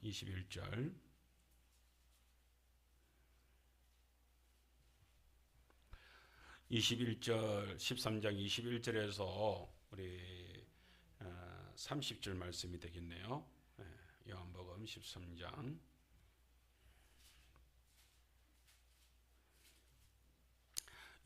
21절. 21절 13장 21절에서 우리 30절 말씀이 되겠네요. 요한복음 13장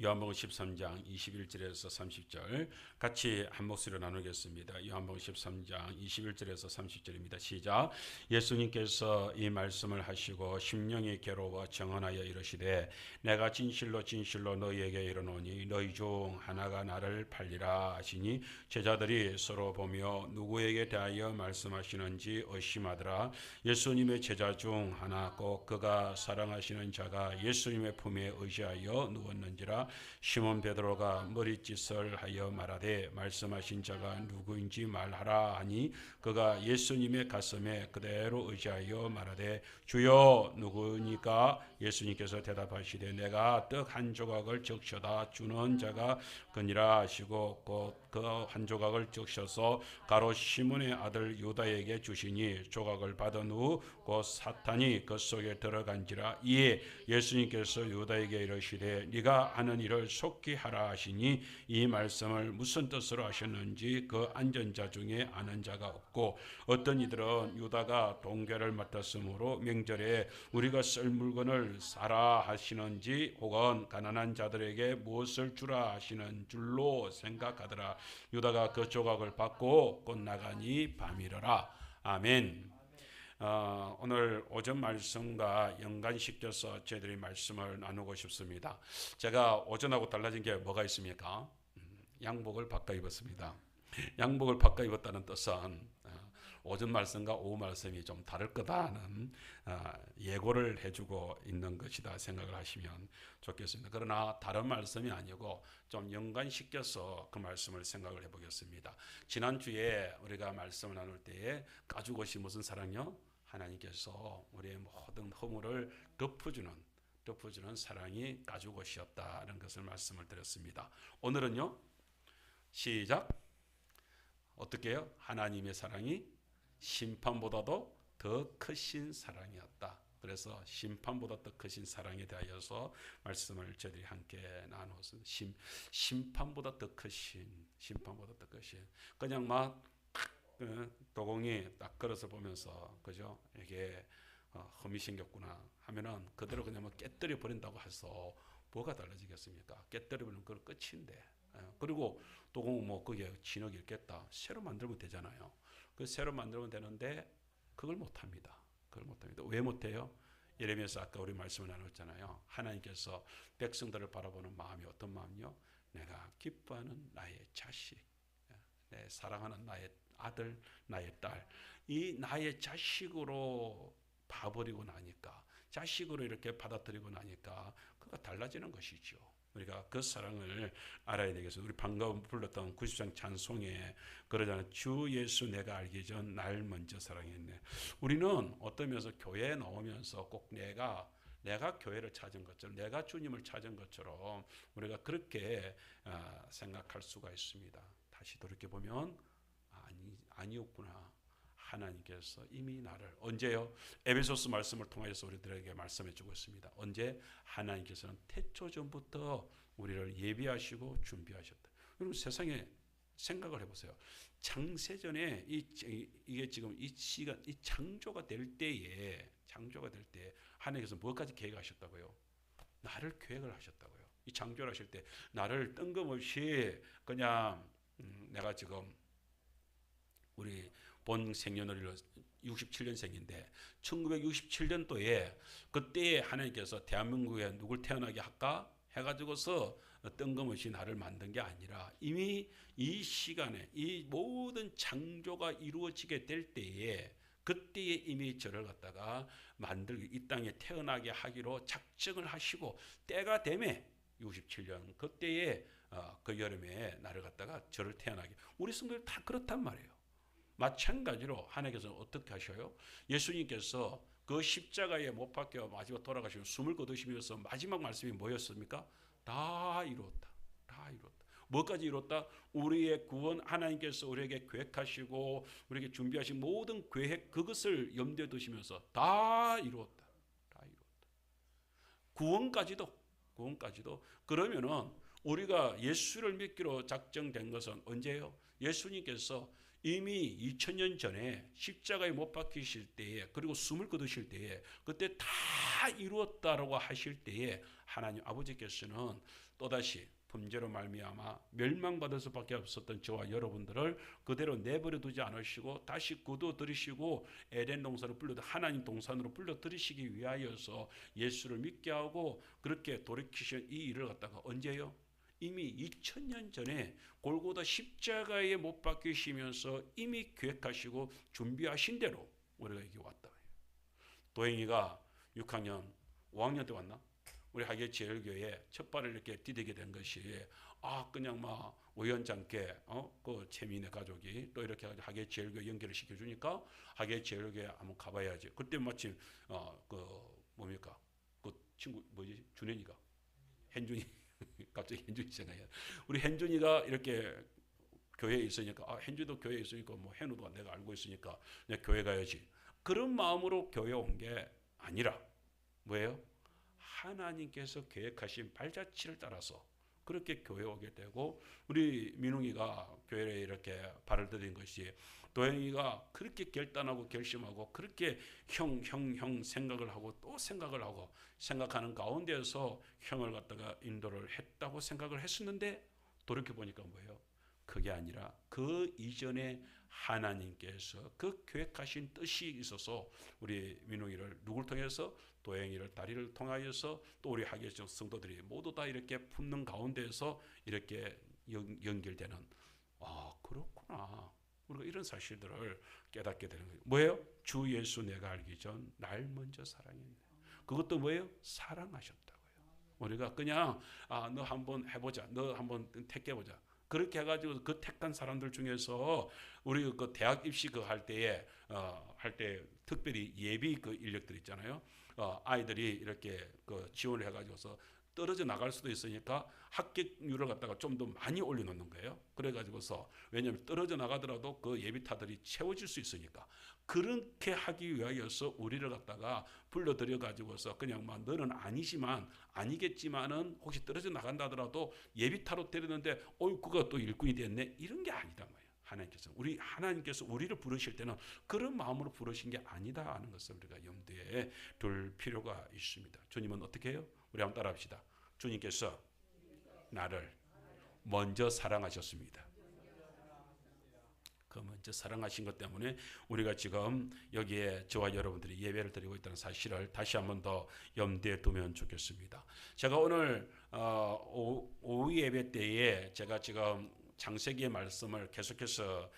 요한복음 13장 21절에서 30절 같이 한 목소리로 나누겠습니다. 요한복음 13장 21절에서 30절입니다. 시작. 예수님께서 이 말씀을 하시고 심령이 괴로워 정언하여 이르시되 내가 진실로 진실로 너희에게 이르노니 너희 중 하나가 나를 팔리라 하시니 제자들이 서로 보며 누구에게 대하여 말씀하시는지 의심하더라. 예수님의 제자 중 하나 꼭 그가 사랑하시는 자가 예수님의 품에 의지하여 누웠는지라. 시몬 베드로가 머리짓을 하여 말하되 말씀하신 자가 누구인지 말하라 하니 그가 예수님의 가슴에 그대로 의지하여 말하되 주여 누구니까? 예수님께서 대답하시되 내가 떡 한 조각을 적셔다 주는 자가 그니라 하시고 곧 그 한 조각을 적셔서 가롯 시몬의 아들 유다에게 주시니 조각을 받은 후 곧 사탄이 그 속에 들어간지라. 이에 예수님께서 유다에게 이르시되 네가 하는 일을 속히 하라 하시니 이 말씀을 무슨 뜻으로 하셨는지 그 앉은 자 중에 아는 자가 없고 어떤 이들은 유다가 동결을 맡았으므로 명절에 우리가 쓸 물건을 사라 하시는지 혹은 가난한 자들에게 무엇을 주라 하시는 줄로 생각하더라. 유다가 그 조각을 받고 곧 나가니 밤이러라. 아멘. 오늘 오전 말씀과 연관시켜서 저희들이 말씀을 나누고 싶습니다. 제가 오전하고 달라진 게 뭐가 있습니까? 양복을 바꿔 입었습니다. 양복을 바꿔 입었다는 뜻은 오전 말씀과 오후 말씀이 좀 다를 거다는 예고를 해주고 있는 것이다 생각을 하시면 좋겠습니다. 그러나 다른 말씀이 아니고 좀 연관시켜서 그 말씀을 생각을 해보겠습니다. 지난주에 우리가 말씀을 나눌 때에 가죽 옷이 무슨 사랑이요? 하나님께서 우리의 모든 허물을 덮어주는 사랑이 가죽 옷이었다는 것을 말씀을 드렸습니다. 오늘은요, 시작. 어떻게 해요? 하나님의 사랑이 심판보다도 더 크신 사랑이었다. 그래서 심판보다 더 크신 사랑에 대하여서 말씀을 저희들이 함께 나누었습니다. 심판보다 더 크신. 그냥 막 도공이 딱 걸어서 보면서 그죠? 이게 흠이 생겼구나 하면은 그대로 그냥 깨뜨려 버린다고 해서 뭐가 달라지겠습니까? 깨뜨려 버리면 그건 끝인데. 그리고 도공은 거기에 진흙이 있겠다. 새로 만들면 되잖아요. 그 새로 만들면 되는데 그걸 못합니다. 왜 못해요? 예레미야서 아까 우리 말씀을 나눴잖아요. 하나님께서 백성들을 바라보는 마음이 어떤 마음이요? 내가 기뻐하는 나의 자식, 내 사랑하는 나의 아들, 나의 딸, 이 나의 자식으로 봐버리고 나니까, 자식으로 이렇게 받아들이고 나니까 그가 달라지는 것이죠. 우리가 그 사랑을 알아야 되겠어요. 우리 방금 불렀던 90장 찬송에 그러잖아요. 주 예수 내가 알기 전 날 먼저 사랑했네. 우리는 어떤 면에서 교회에 나오면서 꼭 내가 교회를 찾은 것처럼, 내가 주님을 찾은 것처럼 우리가 그렇게 생각할 수가 있습니다. 다시 돌이켜보면 아니었구나. 하나님께서 이미 나를 언제요? 에베소서 말씀을 통해서 우리들에게 말씀해 주고 있습니다. 언제? 하나님께서는 태초 전부터 우리를 예비하시고 준비하셨다. 여러분 세상에 생각을 해보세요. 창세전에 이게 지금 이 시간, 이 창조가 될 때에 하나님께서 뭐까지 계획하셨다고요? 나를 계획을 하셨다고요. 이 창조를 하실 때 나를 뜬금없이 그냥 내가 지금 우리 본 생년월일로 67년생인데 1967년도에 그때에 하나님께서 대한민국에 누굴 태어나게 할까 해가지고서 뜬금없이 나를 만든 게 아니라 이미 이 시간에 이 모든 창조가 이루어지게 될 때에 그때에 이미 저를 갖다가 만들기, 이 땅에 태어나게 하기로 작정을 하시고 때가 되매 67년 그때에 그 여름에 나를 갖다가 저를 태어나게, 우리 성도들 다 그렇단 말이에요. 마찬가지로 하나님께서는 어떻게 하셔요? 예수님께서 그 십자가에 못 박혀 마지막 돌아가시고 숨을 거두시면서 마지막 말씀이 뭐였습니까? 다 이루었다. 뭐까지 이뤘다? 우리의 구원 하나님께서 우리에게 계획하시고 우리에게 준비하신 모든 계획 그것을 염두에 두시면서 다 이루었다. 다 이루었다. 구원까지도 그러면은 우리가 예수를 믿기로 작정된 것은 언제예요? 예수님께서 이미 2000년 전에 십자가에 못 박히실 때에 그리고 숨을 거두실 때에 그때 다 이루었다라고 하실 때에 하나님 아버지께서는 또다시 범죄로 말미암아 멸망받을 수밖에 없었던 저와 여러분들을 그대로 내버려 두지 않으시고 다시 거두어들이시고 에덴 동산으로 하나님 동산으로 불러들이시기 위하여서 예수를 믿게 하고 그렇게 돌이키신 이 일을 갖다가 언제요? 이미 2000년 전에 골고다 십자가에 못 박히시면서 이미 계획하시고 준비하신 대로 우리가 여기 왔다. 도행이가 6학년, 5학년 때 왔나? 우리 하계제일교회 첫 발을 이렇게 디디게 된 것이 그냥 막 우연찮게 그 채민의 가족이 또 이렇게 하계제일교회 연결을 시켜주니까 하계제일교회 한번 가봐야지. 그때 마침 뭡니까? 그 친구 뭐지? 준현이가 현준이 갑자기 현준이 생각해요. 우리 현준이가 이렇게 교회에 있으니까 현준이도 교회에 있으니까 뭐 현우도 내가 알고 있으니까 그냥 교회 가야지. 그런 마음으로 교회 온 게 아니라 뭐예요? 하나님께서 계획하신 발자취를 따라서 그렇게 교회 오게 되고 우리 민웅이가 교회에 이렇게 발을 들인 것이 도영이가 그렇게 결단하고 결심하고 그렇게 형 생각을 하고 또 생각을 하고 생각하는 가운데서 형을 갖다가 인도를 했다고 생각을 했었는데 돌이켜보니까 뭐예요? 그게 아니라 그 이전에 하나님께서 그 계획하신 뜻이 있어서 우리 민웅이를 누굴 통해서 도영이를 다리를 통하여서 또 우리 하계종 성도들이 모두 다 이렇게 품는 가운데서 이렇게 연결되는 그렇구나. 우리가 이런 사실들을 깨닫게 되는 거예요. 뭐예요? 주 예수 내가 알기 전 날 먼저 사랑했네. 그것도 뭐예요? 사랑하셨다고요. 우리가 그냥 너 한번 해보자. 너 한번 택해보자. 그렇게 해가지고 그 택한 사람들 중에서 우리 그 대학 입시 할 때에 할 때 특별히 예비 그 인력들 있잖아요. 아이들이 이렇게 그 지원을 해가지고서 떨어져 나갈 수도 있으니까 합격률을 갖다가 좀 더 많이 올려놓는 거예요. 그래가지고서 왜냐하면 떨어져 나가더라도 그 예비타들이 채워질 수 있으니까 그렇게 하기 위하여서 우리를 갖다가 불러들여 가지고서 그냥 막 너는 아니지만 아니겠지만은 혹시 떨어져 나간다 하더라도 예비타로 때리는데 그가 또 일꾼이 됐네 이런 게 아니다 말이에요. 하나님께서 우리를 부르실 때는 그런 마음으로 부르신 게 아니다 하는 것을 우리가 염두에 둘 필요가 있습니다. 주님은 어떻게 해요? 우리 한번 따라합시다. 주님께서 나를 먼저 사랑하셨습니다. 그 먼저 사랑하신 것 때문에 우리가 지금 여기에 저와 여러분들이 예배를 드리고 있다는 사실을 다시 한번 더 염두에 두면 좋겠습니다. 제가 오늘 오후 예배 때에 제가 지금 창세기의 말씀을 계속해서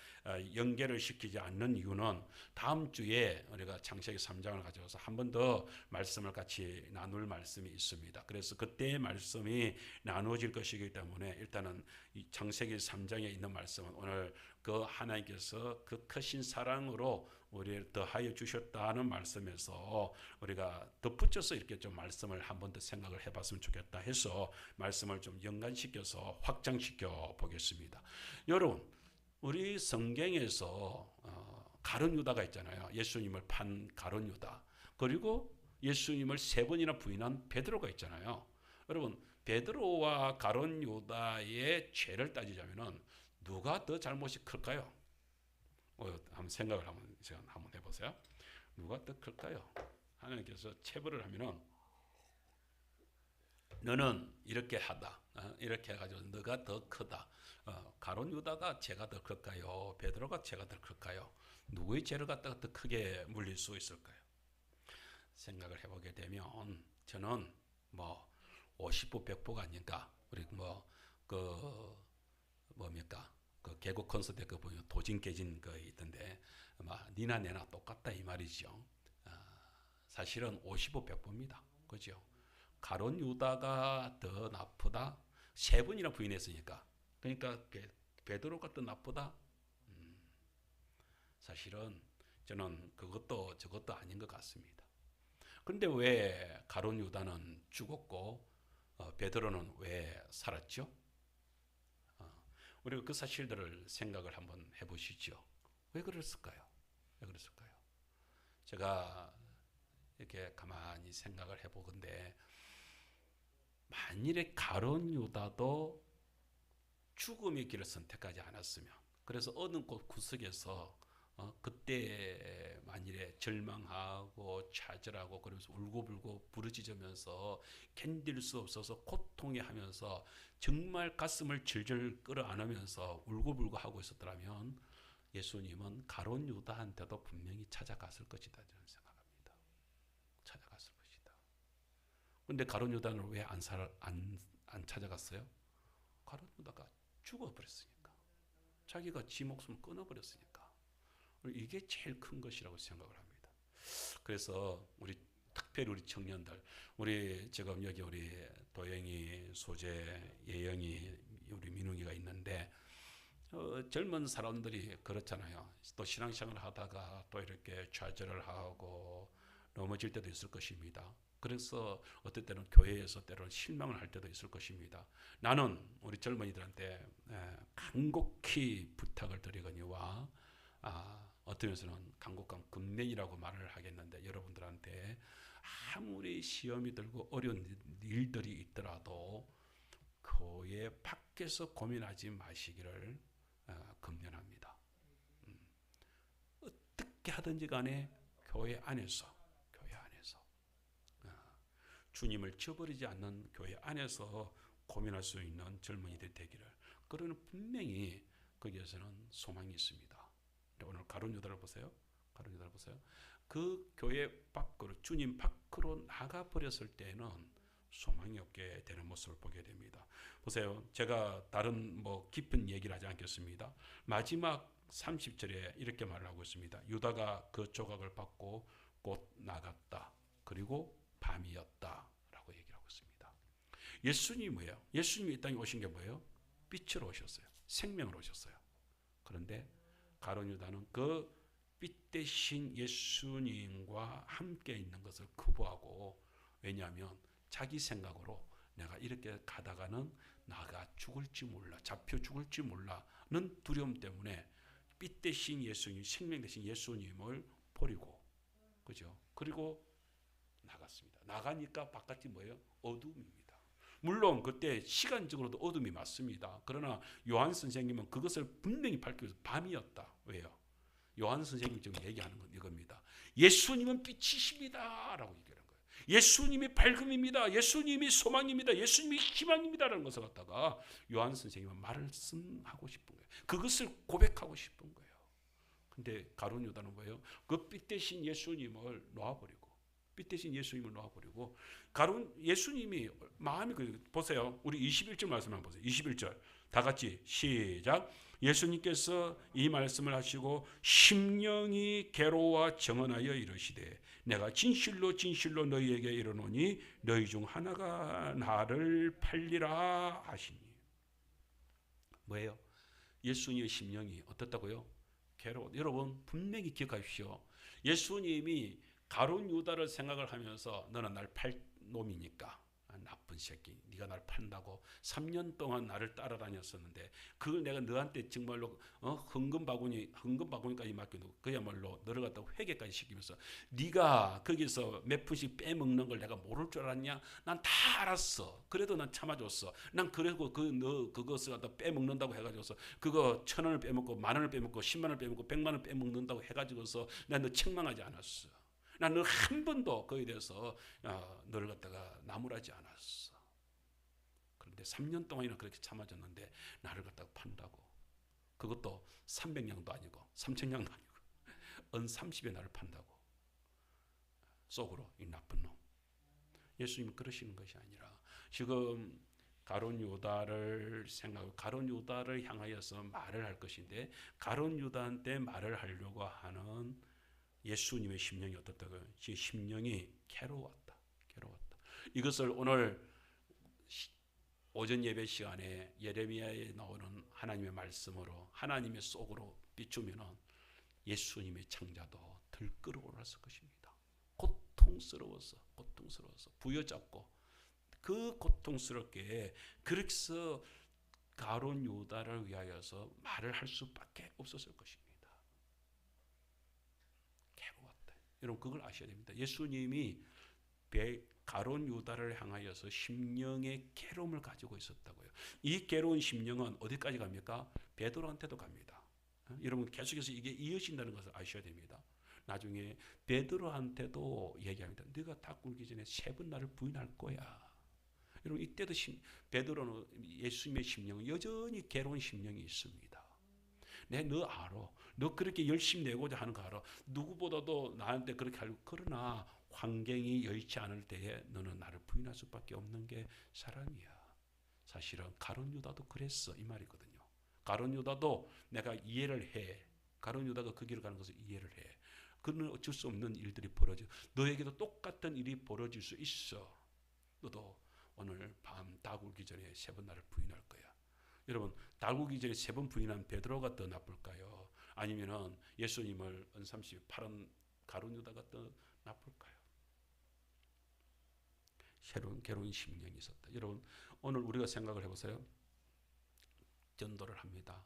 연결을 시키지 않는 이유는 다음 주에 우리가 창세기 3장을 가져와서 한 번 더 말씀을 같이 나눌 말씀이 있습니다. 그래서 그때의 말씀이 나누어질 것이기 때문에 일단은 이 창세기 3장에 있는 말씀은 오늘 그 하나님께서 그 크신 사랑으로 우리를 더하여 주셨다는 말씀에서 우리가 덧붙여서 이렇게 좀 말씀을 한 번 더 생각을 해봤으면 좋겠다 해서 말씀을 좀 연관시켜서 확장시켜 보겠습니다. 여러분, 우리 성경에서 가룟 유다가 있잖아요. 예수님을 판 가룟 유다. 그리고 예수님을 3번이나 부인한 베드로가 있잖아요. 여러분, 베드로와 가룟 유다의 죄를 따지자면은 누가 더 잘못이 클까요? 한번 생각을 한번 해보세요. 누가 더 클까요? 하나님께서 체벌을 하면은 너는 이렇게 하다, 이렇게 해가지고 너가 더 크다. 가룟 유다가 죄가 더 클까요? 베드로가 죄가 더 클까요? 누구의 죄를 갖다가 더 크게 물릴 수 있을까요? 생각을 해보게 되면 저는 50보 100보가 아닌가. 우리 뭡니까? 그 개국 콘서트 그 보면 도진 깨진 거 있던데 니나 내나 똑같다 이 말이죠. 사실은 50보 100보입니다. 그죠? 가룟 유다가 더 나쁘다. 3번이나 부인했으니까. 그러니까 베드로가 더 나쁘다. 사실은 저는 그것도 저것도 아닌 것 같습니다. 그런데 왜 가룟 유다는 죽었고 베드로는 왜 살았죠? 우리가 그 사실들을 생각을 한번 해보시죠. 왜 그랬을까요? 왜 그랬을까요? 제가 이렇게 가만히 생각을 해보건데, 만일에 가룟 유다도 죽음의 길을 선택하지 않았으면, 그래서 어느 곳 구석에서 그때 만일에 절망하고 좌절하고 그러면서 울고불고 부르짖으면서 견딜 수 없어서 고통해 하면서 정말 가슴을 절절 끌어안으면서 울고불고 하고 있었더라면 예수님은 가룟 유다한테도 분명히 찾아갔을 것이다 저는 생각합니다. 찾아갔을 것이다. 그런데 가룟 유다는 왜 안 찾아갔어요? 가룟 유다가 죽어버렸으니까. 자기가 지 목숨을 끊어버렸으니까. 이게 제일 큰 것이라고 생각을 합니다. 그래서 특별히 우리 청년들, 우리 지금 여기 우리 도영이, 소재, 예영이, 우리 민웅이가 있는데 젊은 사람들이 그렇잖아요. 또 신앙생활을 하다가 또 이렇게 좌절을 하고 넘어질 때도 있을 것입니다. 그래서 어떨 때는 교회에서 때로는 실망을 할 때도 있을 것입니다. 나는 우리 젊은이들한테 간곡히 부탁을 드리거니와 어떤 면에서는 간곡한 금len이라고 말을 하겠는데, 여러분들한테 아무리 시험이 들고 어려운 일들이 있더라도 교회 밖에서 고민하지 마시기를 금연합니다. 어떻게 하든지 간에 교회 안에서 주님을 저버리지 않는 교회 안에서 고민할 수 있는 젊은이들 되기를. 그러면 분명히 거기에서는 소망이 있습니다. 오늘 가룟 유다를 보세요. 가룟 유다를 보세요. 그 교회 밖으로, 주님 밖으로 나가 버렸을 때는 소망이 없게 되는 모습을 보게 됩니다. 보세요. 제가 다른 깊은 얘기를 하지 않겠습니다. 마지막 30절에 이렇게 말을 하고 있습니다. 유다가 그 조각을 받고 곧 나갔다. 그리고 밤이었다 라고 얘기를 하고 있습니다. 예수님이 뭐예요? 예수님이 이 땅에 오신 게 뭐예요? 빛으로 오셨어요. 생명으로 오셨어요. 그런데 가룟 유다는 그 빛 대신 예수님과 함께 있는 것을 거부하고, 왜냐하면 자기 생각으로 내가 이렇게 가다가는 나가 죽을지 몰라, 잡혀 죽을지 몰라는 두려움 때문에 빛 대신 예수님, 생명 대신 예수님을 버리고, 그죠? 그리고 나갔습니다. 나가니까 바깥이 뭐예요? 어둠입니다. 물론 그때 시간적으로도 어둠이 맞습니다. 그러나 요한 선생님은 그것을 분명히 밝혀서 밤이었다. 왜요? 요한 선생님이 지금 얘기하는 건 이겁니다. 예수님은 빛이십니다 라고 얘기하는 거예요. 예수님이 밝음입니다. 예수님이 소망입니다. 예수님이 희망입니다 라는 것을 갖다가 요한 선생님은 말씀하고 싶은 거예요. 그것을 고백하고 싶은 거예요. 근데 가룟 유다는 뭐예요? 그 빛 대신 예수님을 놓아버리고, 빛 대신 예수님을 놓아버리고, 예수님이 마음이 보세요. 우리 21절 말씀 한번 보세요. 21절 다 같이 시작. 예수님께서 이 말씀을 하시고 심령이 괴로워 정언하여 이르시되 내가 진실로 진실로 너희에게 이르노니 너희 중 하나가 나를 팔리라 하시니. 뭐예요? 예수님의 심령이 어떻다고요? 괴로워. 여러분 분명히 기억하십시오. 예수님이 가룟 유다를 생각을 하면서 너는 날 팔 놈이니까, 나쁜 새끼, 네가 날 판다고 3년 동안 나를 따라다녔었는데 그걸 내가 너한테 정말로 헌금바구니까지 맡겨놓고 그야말로 너를 갖다가 회개까지 시키면서 네가 거기서 몇 푼씩 빼먹는 걸 내가 모를 줄 알았냐? 난 다 알았어. 그래도 난 참아줬어. 난 그리고 너 그것을 갖다 빼먹는다고 해가지고서 그거 1,000원을 빼먹고 10,000원을 빼먹고 10만원을 빼먹고 100만원 빼먹는다고 해가지고서 난 너 책망하지 않았어. 난 너 한 번도 거기에 대해서 너를 갖다가 나무라지 않았어. 그런데 3년 동안이나 그렇게 참아줬는데 나를 갖다가 판다고. 그것도 300냥도 아니고 3,000냥도 아니고 은 30에 나를 판다고. 속으로 이 나쁜 놈. 예수님은 그러시는 것이 아니라 지금 가룟 유다를 생각하고 가룟 유다를 향하여서 말을 할 것인데, 가룟 유다한테 말을 하려고 하는 예수님의 심령이 어떻다고요? 제 심령이 괴로웠다. 이것을 오늘 오전 예배 시간에 예레미야에 나오는 하나님의 말씀으로, 하나님의 속으로 비추면은 예수님의 창자도 들끓어 올랐을 것입니다. 고통스러워서 부여잡고 그 고통스럽게 그렇게 해서 가룟 유다를 위하여서 말을 할 수밖에 없었을 것입니다. 괴로웠다. 여러분 그걸 아셔야 됩니다. 예수님이 가룟 유다를 향하여서 심령의 괴로움을 가지고 있었다고요. 이 괴로운 심령은 어디까지 갑니까? 베드로한테도 갑니다. 여러분 계속해서 이게 이어진다는 것을 아셔야 됩니다. 나중에 베드로한테도 얘기합니다. 네가 닭 굴기 전에 3번 나를 부인할 거야. 여러분 이때도 베드로는 예수님의 심령은 여전히 괴로운 심령이 있습니다. 너 알아. 너 그렇게 열심히 내고자 하는 거 알아. 누구보다도 나한테 그렇게 하려고. 그러나 환경이 여의치 않을 때에 너는 나를 부인할 수밖에 없는 게 사람이야. 사실은 가룟 유다도 그랬어 이 말이거든요. 가룟 유다도 내가 이해를 해. 가룟 유다가 그 길을 가는 것을 이해를 해. 그는 어쩔 수 없는 일들이 벌어져. 너에게도 똑같은 일이 벌어질 수 있어. 너도 오늘 밤 닭 울기 전에 3번 나를 부인할 거야. 여러분 닭 울기 전에 3번 부인한 베드로가 더 나쁠까요? 아니면은 예수님을 은삼시 팔은 가룟 유다가 더 나쁠까요? 괴로운 심령이 있었다. 여러분 오늘 우리가 생각을 해보세요. 전도를 합니다.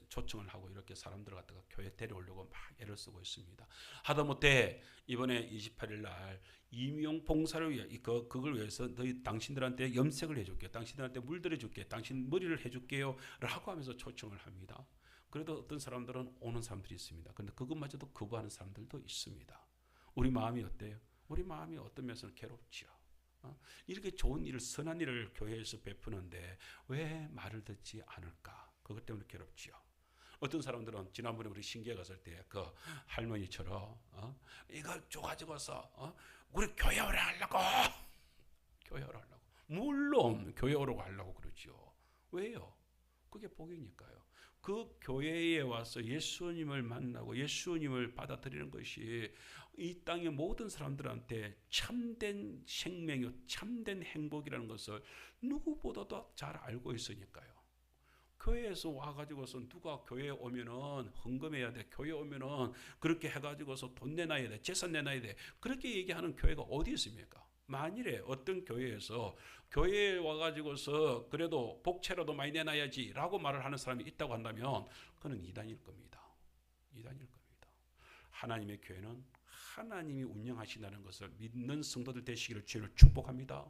초청을 하고 이렇게 사람들을 갖다가 교회 데려오려고 막 애를 쓰고 있습니다. 하다못해 이번에 28일 날 임용 봉사를 위해 그걸 위해서 당신들한테 염색을 해줄게요. 당신들한테 물들여줄게요. 당신 머리를 해줄게요. 라고 하면서 초청을 합니다. 그래도 어떤 사람들은 오는 사람들이 있습니다. 그런데 그것마저도 거부하는 사람들도 있습니다. 우리 마음이 어때요? 우리 마음이 어떤 면에서는 괴롭지요. 이렇게 좋은 일을 선한 일을 교회에서 베푸는데 왜 말을 듣지 않을까? 그것 때문에 괴롭지요. 어떤 사람들은 지난번에 우리 신기에 갔을 때 그 할머니처럼 이거 줘가지고서 우리 교회 오래 하려고 물론 교회 오라고 하려고 그러죠. 왜요? 그게 복이니까요. 그 교회에 와서 예수님을 만나고 예수님을 받아들이는 것이 이 땅의 모든 사람들한테 참된 생명이요 참된 행복이라는 것을 누구보다도 잘 알고 있으니까요. 교회에서 와가지고서 누가 교회에 오면은 헌금해야 돼. 교회 오면은 그렇게 해가지고서 돈 내놔야 돼. 재산 내놔야 돼. 그렇게 얘기하는 교회가 어디 있습니까? 만일에 어떤 교회에서 교회에 와가지고서 그래도 복채라도 많이 내놔야지 라고 말을 하는 사람이 있다고 한다면 그는 이단일 겁니다. 이단일 겁니다. 하나님의 교회는 하나님이 운영하신다는 것을 믿는 성도들 되시기를 주님을 축복합니다.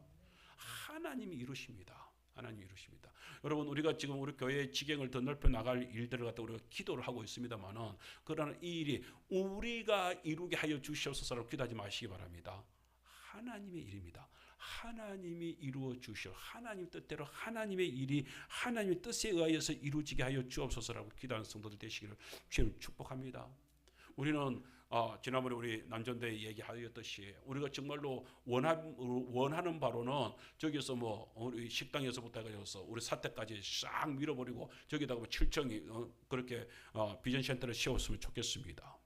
하나님이 이루십니다. 하나님이 이루십니다. 여러분 우리가 지금 우리 교회의 지경을 더 넓혀 나갈 일들을 갖다 우리가 기도를 하고 있습니다만은 그러나 이 일이 우리가 이루게 하여 주시옵소서라고 기도하지 마시기 바랍니다. 하나님의 일입니다. 하나님이 이루어 주시오. 하나님 뜻대로 하나님의 일이 하나님의 뜻에 의하여서 이루어지게 하여 주옵소서라고 기도하는 성도들 되시기를 주님 축복합니다. 우리는 지난번에 우리 남전대에 얘기하였듯이 우리가 정말로 원하는 바로는 저기서 뭐 우리 식당에서부터 해가지고 우리 사택까지 싹 밀어버리고 저기다가 7층이 그렇게 비전 센터를 세웠으면 좋겠습니다.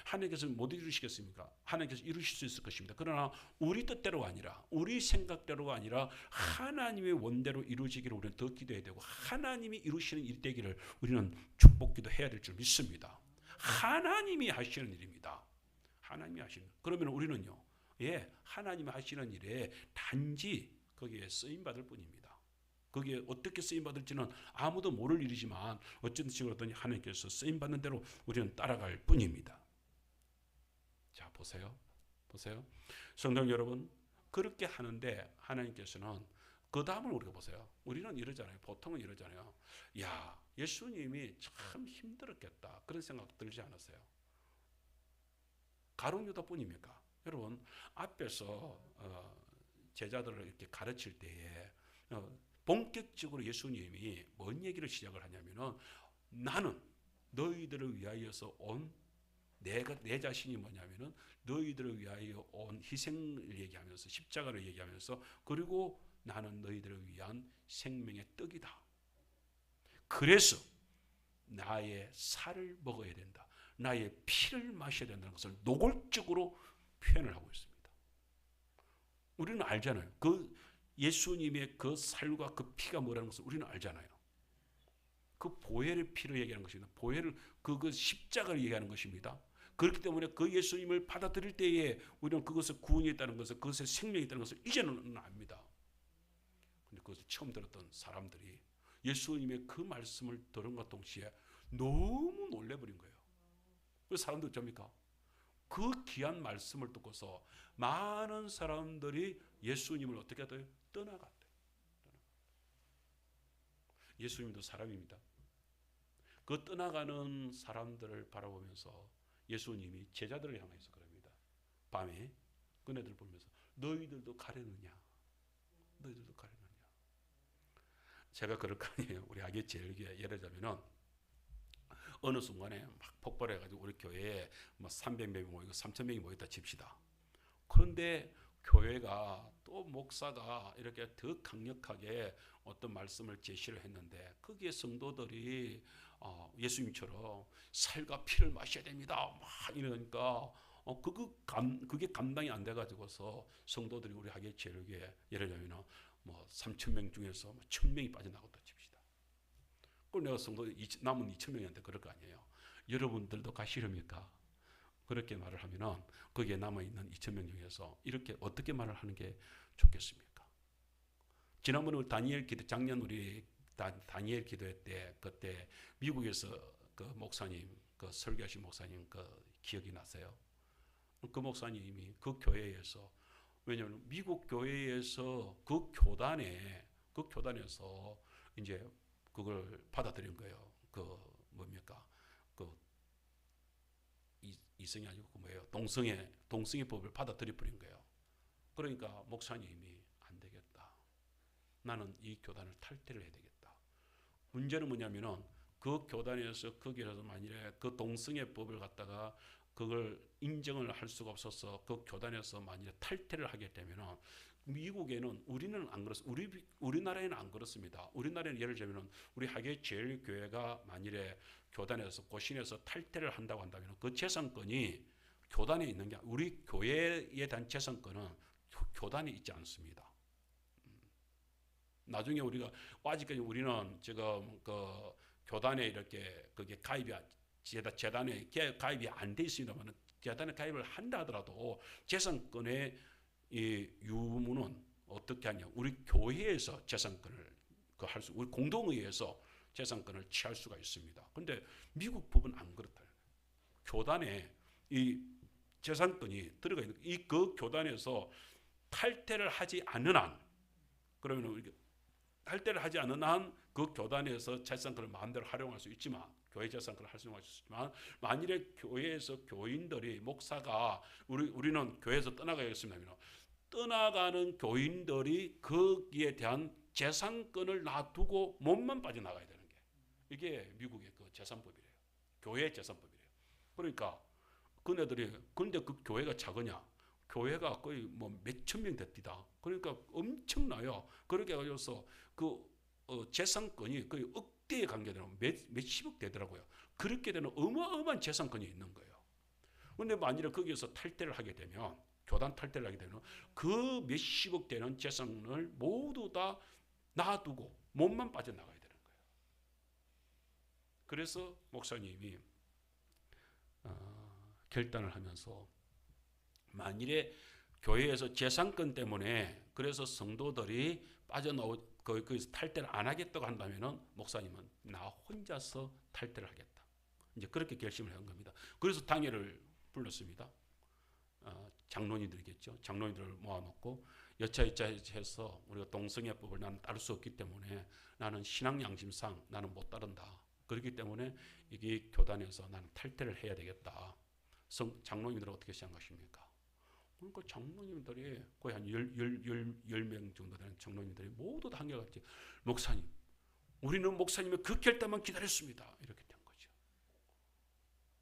하나님께서 못 이루시겠습니까? 하나님께서 이루실 수 있을 것입니다. 그러나 우리 뜻대로가 아니라 우리 생각대로가 아니라 하나님의 원대로 이루어지기를 우리는 더 기도해야 되고 하나님이 이루시는 일 되기를 우리는 축복기도 해야 될 줄 믿습니다. 하나님이 하시는 일입니다. 하나님이 하시는. 그러면 우리는요. 하나님이 하시는 일에 단지 거기에 쓰임 받을 뿐입니다. 거기에 어떻게 쓰임 받을지는 아무도 모를 일이지만 어쨌든 식으로 하나님께서 쓰임 받는 대로 우리는 따라갈 뿐입니다. 자, 보세요. 성도 여러분, 그렇게 하는데 하나님께서는 그 다음을 우리가 보세요. 우리는 이러잖아요. 보통은 이러잖아요. 야, 예수님이 참 힘들었겠다. 그런 생각 들지 않았어요? 가룟 유다뿐입니까? 여러분 앞에서 제자들을 이렇게 가르칠 때에 본격적으로 예수님이 뭔 얘기를 시작을 하냐면은 나는 너희들을 위하여서 온 내 자신이 뭐냐면은 너희들을 위하여 온 희생을 얘기하면서 십자가를 얘기하면서 그리고 나는 너희들을 위한 생명의 떡이다. 그래서 나의 살을 먹어야 된다. 나의 피를 마셔야 된다는 것을 노골적으로 표현을 하고 있습니다. 우리는 알잖아요. 그 예수님의 그 살과 그 피가 뭐라는 것을 우리는 알잖아요. 그 보혈의 피를 얘기하는 것입니다. 보혈을 그 십자가를 얘기하는 것입니다. 그렇기 때문에 그 예수님을 받아들일 때에 우리는 그것을 구원이 있다는 것을 그것에 생명이 있다는 것을 이제는 압니다. 근데 그것을 처음 들었던 사람들이 예수님의 그 말씀을 들은 것 동시에 너무 놀래버린 거예요. 그 사람들 어쩝니까? 그 귀한 말씀을 듣고서 많은 사람들이 예수님을 어떻게 해요? 떠나갔대요. 예수님도 사람입니다. 그 떠나가는 사람들을 바라보면서 예수님이 제자들을 향해서 그럽니다. 밤에 그네들 보면서 너희들도 가려느냐? 너희들도 가려느냐? 제가 그럴 거 아니에요. 우리 아기 제일교회 예를 들자면은 어느 순간에 막 폭발해가지고 우리 교회에 뭐 300명이 모이고 3,000명이 모였다 칩시다. 그런데 교회가 또 목사가 이렇게 더 강력하게 어떤 말씀을 제시를 했는데 거기에 성도들이 예수님처럼 살과 피를 마셔야 됩니다. 막 이러니까 그게 감당이 안 돼가지고서 성도들이 우리 하게 제일교회 예를 들면 뭐 3,000명 중에서 1,000명이 빠져나갔다 칩시다. 그걸 내가 성도 남은 2,000명한테 그럴 거 아니에요. 여러분들도 가시렵니까? 그렇게 말을 하면은 거기에 남아있는 2,000명 중에서 이렇게 어떻게 말을 하는 게 좋겠습니까? 지난번에 우리 다니엘 기도, 작년 우리 다니엘 기도회 때 그때 미국에서 그 목사님, 그 설교하신 목사님 그 기억이 나세요? 그 목사님이 그 교회에서 왜냐하면 미국 교회에서 그 교단에서 이제 그걸 받아들인 거예요. 그 뭡니까? 그 이성이 아니고 그 뭐예요? 동성애 법을 받아들여 버린 거예요. 그러니까 목사님이 안 되겠다. 나는 이 교단을 탈퇴를 해야 되겠다. 문제는 뭐냐면은 그 교단에서 거기라서 만일에 그 동성애 법을 갖다가 그걸 인정을 할 수가 없어서 그 교단에서 만일에 탈퇴를 하게 되면은 미국에는 우리는 안 그렇습니다. 우리나라에는 안 그렇습니다. 우리나라에는 예를 들면 우리 하계 제일교회가 만일에 교단에서 고신에서 탈퇴를 한다고 한다면 그 재산권이 교단에 있는 게 우리 교회에 대한 재산권은 교단에 있지 않습니다. 나중에 우리가 아직까지 우리는 지금 그 교단에 이렇게 그게 재단에 가입이 안 돼 있습니다만 재단에 가입을 한다 하더라도 재산권의 이 유무는 어떻게 하냐? 우리 교회에서 재산권을 우리 공동의회에서 재산권을 취할 수가 있습니다. 그런데 미국 법은 안 그렇다. 교단에 이 재산권이 들어가 있는 그 교단에서 탈퇴를 하지 않는 한 그러면 탈퇴를 하지 않는 한 그 교단에서 재산권을 마음대로 활용할 수 있지만 교회 재산권을 활용할 수 있지만 만일에 교회에서 교인들이 목사가 우리는 교회에서 떠나가겠습니다. 떠나가는 교인들이 거기에 대한 재산권을 놔두고 몸만 빠져나가야 되는 게 이게 미국의 그 재산법이래요. 교회 재산법이래요. 그러니까 그네들이 근데 그 교회가 작으냐? 교회가 거의 뭐 몇천 명 됐디다. 그러니까 엄청나요. 그렇게 해가지고서 그 재산권이 거의 억대에 관계되는 몇십억 되더라고요. 그렇게 되는 어마어마한 재산권이 있는 거예요. 그런데 만일에 거기에서 탈퇴를 하게 되면 교단 탈퇴를 하게 되면 그 몇십억 되는 재산을 모두 다 놔두고 몸만 빠져나가야 되는 거예요. 그래서 목사님이 결단을 하면서 만일에 교회에서 재산권 때문에 그래서 성도들이 거기서 탈퇴를 안 하겠다고 한다면은 목사님은 나 혼자서 탈퇴를 하겠다. 이제 그렇게 결심을 한 겁니다. 그래서 당회를 불렀습니다. 장로님들이겠죠. 장로님들을 모아놓고 여차여차해서 우리가 동성애법을 나는 따를 수 없기 때문에 나는 신앙 양심상 나는 못 따른다. 그렇기 때문에 이게 교단에서 나는 탈퇴를 해야 되겠다. 장로님들은 어떻게 생각하십니까? 그러니까 장로님들이 거의 한 10명 정도 되는 장로님들이 모두 다 한결같이 목사님, 우리는 목사님의 그 결단만 기다렸습니다. 이렇게 된 거죠.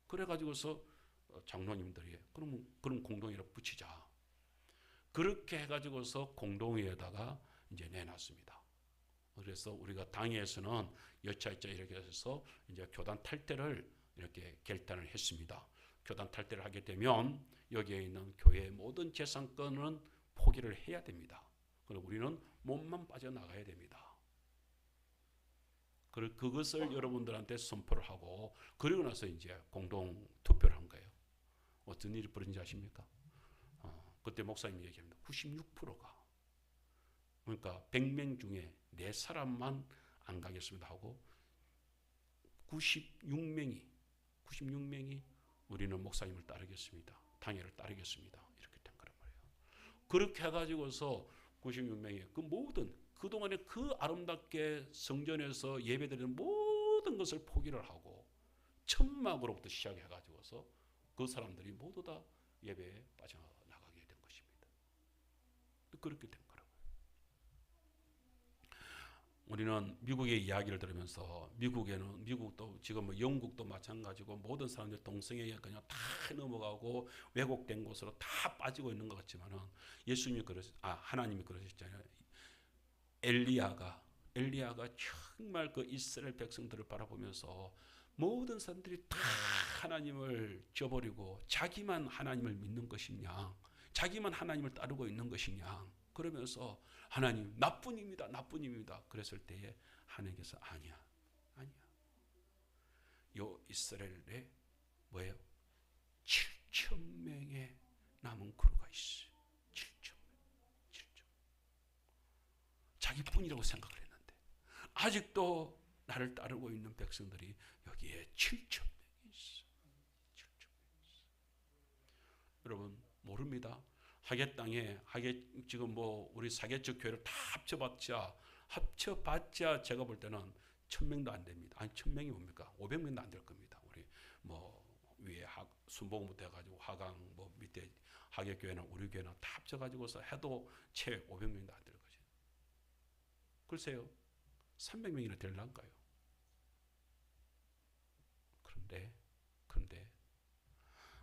그래가지고서 장로님들이 그럼 공동회의를 붙이자. 그렇게 해가지고서 공동회의에다가 이제 내놨습니다. 그래서 우리가 당회에서는 여차여차 이렇게 해서 이제 교단 탈퇴를 이렇게 결단을 했습니다. 교단 탈퇴를 하게 되면 여기에 있는 교회의 모든 재산권은 포기를 해야 됩니다. 그리고 우리는 몸만 빠져나가야 됩니다. 그것을 여러분들한테 선포를 하고 그리고 나서 이제 공동 투표를 한 거예요. 어떤 일이 벌어진지 아십니까? 그때 목사님이 얘기합니다. 96%가 그러니까 100명 중에 4사람만 안 가겠습니다 하고 96명이 우리는 목사님을 따르겠습니다. 당회를 따르겠습니다. 이렇게 된 거란 말이에요. 그렇게 해가지고서 96명이 그 모든 그동안에 그 아름답게 성전에서 예배드리는 모든 것을 포기를 하고 천막으로부터 시작해가지고서 그 사람들이 모두 다 예배에 빠져나가게 된 것입니다. 그렇게 된 거라고요. 우리는 미국의 이야기를 들으면서 미국도 지금 뭐 영국도 마찬가지고 모든 사람들이 동성애에 그냥 다 넘어가고 왜곡된 곳으로 다 빠지고 있는 것 같지만은 하나님이 그러셨잖아요. 엘리야가 정말 그 이스라엘 백성들을 바라보면서 모든 사람들이 다 하나님을 저버리고 자기만 하나님을 믿는 것이냐, 자기만 하나님을 따르고 있는 것이냐, 그러면서 하나님 나뿐입니다. 그랬을 때에 하나님께서 아니야. 요 이스라엘에 뭐예요? 7,000명의 남은 크루가 있어요. 7,000명. 자기뿐이라고 생각을 했는데 아직도 나를 따르고 있는 백성들이 여기에 7,000명이 있어요. 7,000명이 있어요. 여러분 모릅니다. 하계 땅에 지금 뭐 우리 사계적 교회를 다 합쳐봤자 제가 볼 때는 1,000명도 안 됩니다. 아니 1,000명이 뭡니까? 500명도 안 될 겁니다. 우리 뭐 위에 순복음부터 해가지고 하강 뭐 밑에 하계 교회나 우리 교회나 다 합쳐가지고서 해도 채 500명도 안 될 거죠. 글쎄요, 300명이나 될란가요? 그런데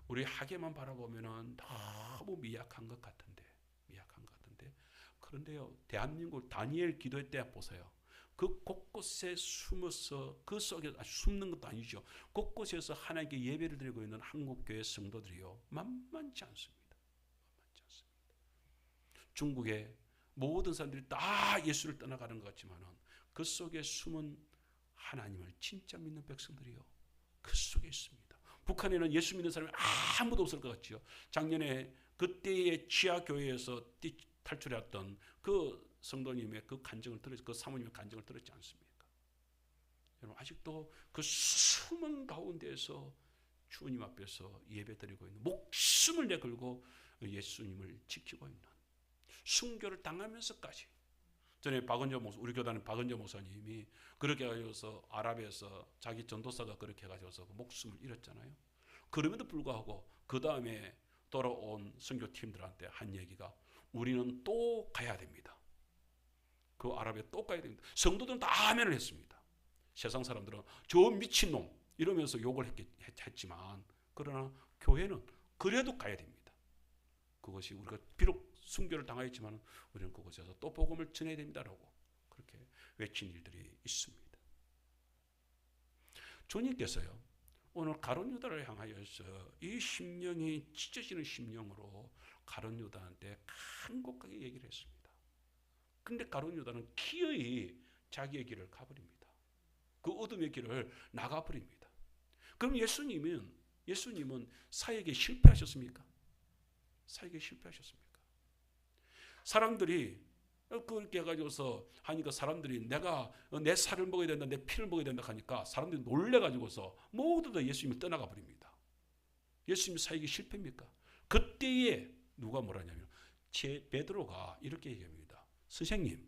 우리 하계만 바라보면은 너무 미약한 것 같은데 그런데요, 대한민국 다니엘 기도회 때 보세요. 그 곳곳에 숨어서 그 속에 숨는 것도 아니죠. 곳곳에서 하나님께 예배를 드리고 있는 한국교회 성도들이요 만만치 않습니다. 중국의 모든 사람들이 다 예수를 떠나가는 것 같지만은 그 속에 숨은 하나님을 진짜 믿는 백성들이요 그 속에 있습니다. 북한에는 예수 믿는 사람이 아무도 없을 것 같지요. 작년에 그때의 지하 교회에서 탈출했던 그 성도님의 그 사모님의 간증을 들었지 않습니까? 여러분 아직도 그 숨은 가운데에서 주님 앞에서 예배드리고 있는 목숨을 내걸고 예수님을 지키고 있는 순교를 당하면서까지 전에 우리 교단의 박은조 목사님이 그렇게 해가지고서 아랍에서 자기 전도사가 그렇게 해가지고서 목숨을 잃었잖아요. 그럼에도 불구하고 그 다음에 돌아온 선교팀들한테 한 얘기가 우리는 또 가야 됩니다. 그 아랍에 또 가야 됩니다. 성도들은 다 아멘을 했습니다. 세상 사람들은 저 미친놈 이러면서 욕을 했지만 그러나 교회는 그래도 가야 됩니다. 그것이 우리가 비록 순교를 당하였지만 우리는 그곳에서 또 복음을 전해야 됩니다라고 그렇게 외친 일들이 있습니다. 주님께서요 오늘 가룟 유다를 향하여서 이 심령이 찢어지는 심령으로 가룟 유다한테 간곡하게 얘기를 했습니다. 근데 가룟 유다는 기어이 자기의 길을 가버립니다. 그 어둠의 길을 나가버립니다. 그럼 예수님은 사역에 실패하셨습니까? 사역에 실패하셨습니까? 사람들이 그렇게 해가지고서 하니까 사람들이 내가 내 살을 먹어야 된다, 내 피를 먹어야 된다 하니까 사람들이 놀래가지고서 모두 다 예수님을 떠나가 버립니다. 예수님 사역이 실패입니까? 그때에 누가 뭐라냐면 베드로가 이렇게 얘기합니다. 선생님,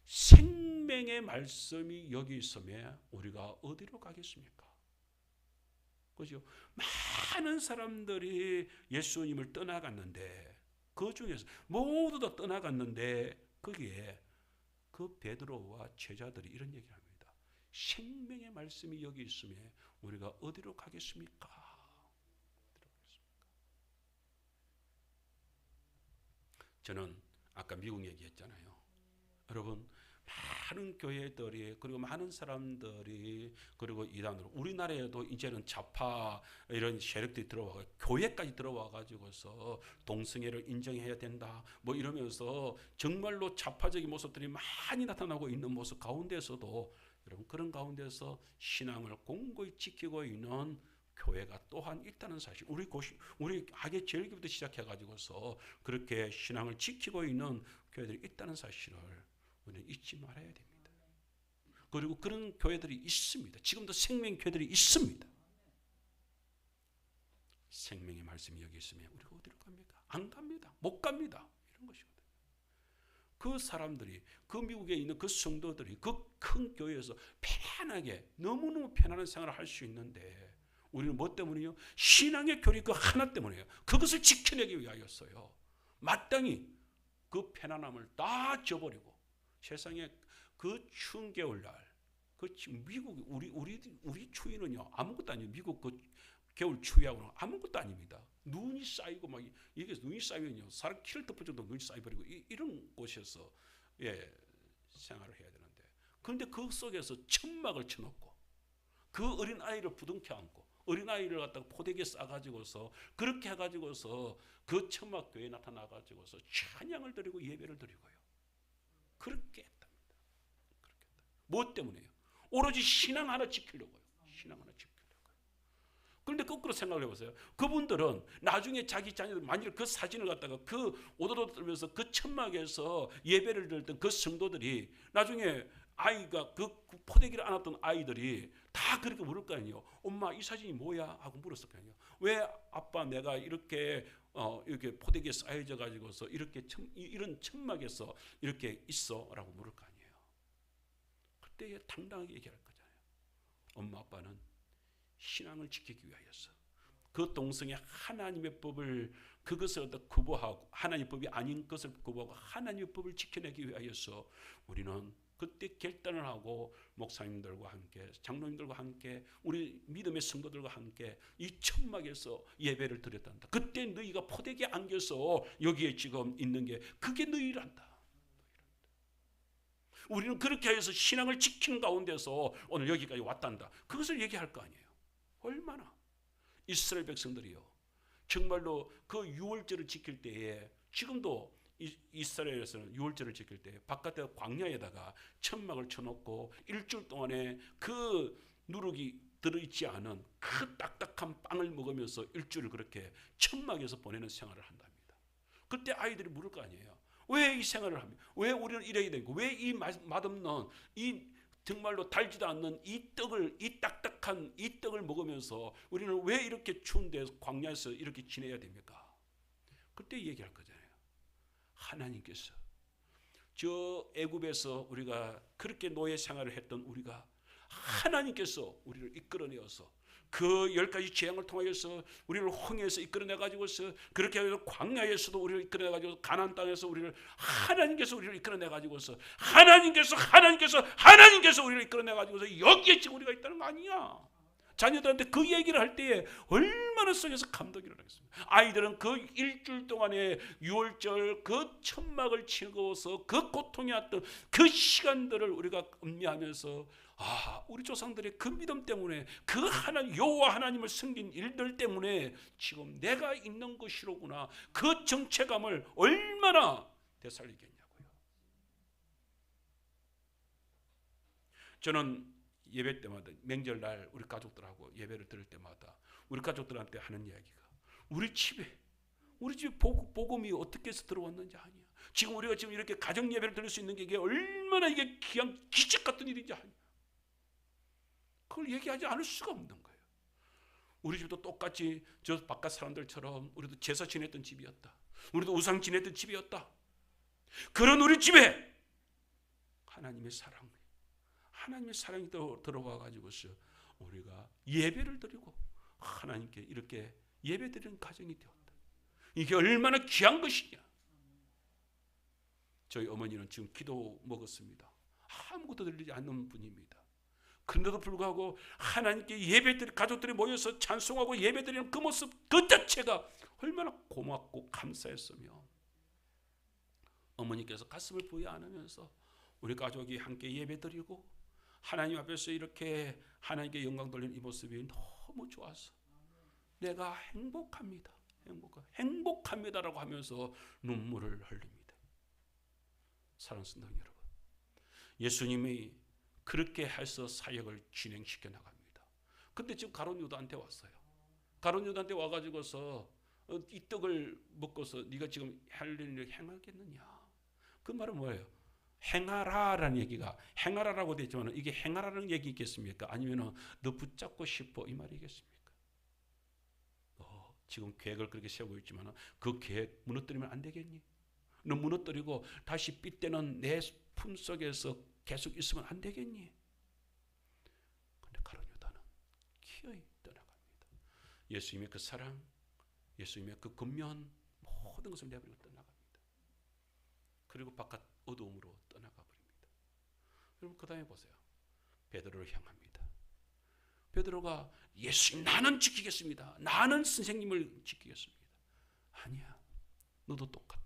생명의 말씀이 여기 있으면 우리가 어디로 가겠습니까? 그죠? 많은 사람들이 예수님을 떠나갔는데 그 중에서 모두 다 떠나갔는데 거기에 그 베드로와 제자들이 이런 얘기를 합니다. 생명의 말씀이 여기 있으면 우리가 어디로 가겠습니까? 저는 아까 미국 얘기했잖아요. 여러분 많은 교회들이 그리고 많은 사람들이 그리고 이단으로 우리나라에도 이제는 좌파 이런 세력들이 들어와 교회까지 들어와 가지고서 동성애를 인정해야 된다 뭐 이러면서 정말로 좌파적인 모습들이 많이 나타나고 있는 모습 가운데서도 여러분 그런 가운데서 신앙을 공고히 지키고 있는 교회가 또한 있다는 사실 우리 하계 제일교부터 시작해 가지고서 그렇게 신앙을 지키고 있는 교회들이 있다는 사실을 우리는 잊지 말아야 됩니다. 그리고 그런 교회들이 있습니다. 지금도 생명교회들이 있습니다. 생명의 말씀이 여기 있으면 우리가 어디로 갑니까? 안 갑니다. 못 갑니다. 이런 것이거든요. 그 사람들이, 그 미국에 있는 그 성도들이 그 큰 교회에서 편안하게, 너무너무 편안한 생활을 할 수 있는데 우리는 뭐 때문이요? 신앙의 교리 그 하나 때문이에요. 그것을 지켜내기 위하였어요. 마땅히 그 편안함을 다 저버리고 세상에 그 추운 겨울날, 그 미국 우리 추위는요 아무것도 아니에요. 미국 그 겨울 추위하고는 아무것도 아닙니다. 눈이 쌓이고 막 이게 눈이 쌓이면요 사람 키를 덮을 정도 눈이 쌓여버리고 이런 곳에서 생활을 해야 되는데, 그런데 그 속에서 천막을 쳐놓고 그 어린 아이를 부둥켜 안고 어린 아이를 갖다가 포대기에 싸가지고서 그렇게 해가지고서 그 천막 교회에 나타나가지고서 찬양을 드리고 예배를 드리고요. 그렇게 했답니다. 그렇게 했다. 뭐 때문에요? 오로지 신앙 하나 지키려고요. 신앙 하나 지키려고요. 그런데 거꾸로 생각을 해보세요. 그분들은 나중에 자기 자녀들 만일 그 사진을 갖다가 그 오도로 들면서 그 천막에서 예배를 드렸던 그 성도들이 나중에 아이가 그 포대기를 안았던 아이들이 다 그렇게 물을 거 아니에요. 엄마 이 사진이 뭐야? 하고 물었을 거 아니에요. 왜 아빠 내가 이렇게 이렇게 포대기에 쌓여져 가지고서 이렇게 이런 천막에서 이렇게 있어? 라고 물을 거 아니에요. 그때 당당하게 얘기할 거잖아요. 엄마 아빠는 신앙을 지키기 위하여서 그 동성애 하나님의 법을 그것을 구보하고 하나님의 법이 아닌 것을 구보하고 하나님의 법을 지켜내기 위하여서 우리는 그때 결단을 하고 목사님들과 함께 장로님들과 함께 우리 믿음의 성도들과 함께 이 천막에서 예배를 드렸단다. 그때 너희가 포대기에 안겨서 여기에 지금 있는 게 그게 너희란다. 우리는 그렇게 해서 신앙을 지키는 가운데서 오늘 여기까지 왔단다. 그것을 얘기할 거 아니에요. 얼마나 이스라엘 백성들이요 정말로 그 유월절을 지킬 때에, 지금도 이스라엘에서는 유월절을 지킬 때 바깥에 광야에다가 천막을 쳐놓고 일주일 동안에 그 누룩이 들어있지 않은 그 딱딱한 빵을 먹으면서 일주일을 그렇게 천막에서 보내는 생활을 한답니다. 그때 아이들이 물을 거 아니에요. 왜 이 생활을 합니까? 왜 우리는 이래야 되고, 왜 이 맛없는 이 정말로 달지도 않는 이 딱딱한 이 떡을 먹으면서 우리는 왜 이렇게 추운데 광야에서 이렇게 지내야 됩니까? 그때 얘기할 거잖아요. 하나님께서 저 애굽에서 우리가 그렇게 노예 생활을 했던 우리가 하나님께서 우리를 이끌어내어서 그 10가지 재앙을 통하여서 우리를 홍해에서 이끌어내가지고서 그렇게 해서 광야에서도 우리를 이끌어내가지고 가나안 땅에서 하나님께서 우리를 이끌어내가지고서 하나님께서 우리를 이끌어내가지고서 여기에 지금 우리가 있다는 거 아니야. 자녀들한테 그 얘기를 할 때에 얼마나 속에서 감동이 일어나겠습니까? 아이들은 그 일주일 동안에 유월절 그 천막을 치고서 그 고통이 왔던 그 시간들을 우리가 음미하면서 우리 조상들의 그 믿음 때문에 그 하나님 여호와 하나님을 섬긴 일들 때문에 지금 내가 있는 것이로구나, 그 정체감을 얼마나 되살리겠냐고요. 저는 예배 때마다 명절날 우리 가족들하고 예배를 드릴 때마다 우리 가족들한테 하는 이야기가 우리 집에 복음이 어떻게 해서 들어왔는지 아니야. 지금 우리가 지금 이렇게 가정 예배를 드릴 수 있는 게 이게 얼마나 이게 귀한 기적 같은 일인지 아니야. 그걸 얘기하지 않을 수가 없는 거예요. 우리 집도 똑같이 저 바깥 사람들처럼 우리도 제사 지냈던 집이었다. 우리도 우상 지냈던 집이었다. 그런 우리 집에 하나님의 사랑이 들어와 가지고서 우리가 예배를 드리고 하나님께 이렇게 예배드리는 가정이 되었다. 이게 얼마나 귀한 것이냐. 저희 어머니는 지금 기도 먹었습니다. 아무것도 들리지 않는 분입니다. 그런데도 불구하고 하나님께 가족들이 모여서 찬송하고 예배드리는 그 모습 그 자체가 얼마나 고맙고 감사했으며, 어머니께서 가슴을 부여 안으면서 우리 가족이 함께 예배드리고 하나님 앞에서 이렇게 하나님께 영광 돌리는 이 모습이 너무 좋아서 내가 행복합니다라고 하면서 눈물을 흘립니다. 사랑하는 성도 여러분, 예수님이 그렇게 해서 사역을 진행시켜 나갑니다. 근데 지금 가룟 유다한테 왔어요. 가룟 유다한테 와가지고서 이 떡을 먹고서 네가 지금 할 일을 행하겠느냐? 그 말은 뭐예요? 행하라라는 얘기가 행하라라고 되어 있지만 이게 행하라는 얘기겠습니까? 아니면 너 붙잡고 싶어 이 말이겠습니까? 지금 계획을 그렇게 세우고 있지만 그 계획 무너뜨리면 안 되겠니? 너 무너뜨리고 다시 빗대는 내 품속에서 계속 있으면 안 되겠니? 근데 가룟 유다는 기어이 떠나갑니다. 예수님의 그 사랑, 예수님의 그 근면 모든 것을 내버리고 떠나갑니다. 그리고 바깥 어두움으로 떠나가 버립니다. 여러분 그 다음에 보세요. 베드로를 향합니다. 베드로가 예수님 나는 지키겠습니다. 나는 선생님을 지키겠습니다. 아니야. 너도 똑같아.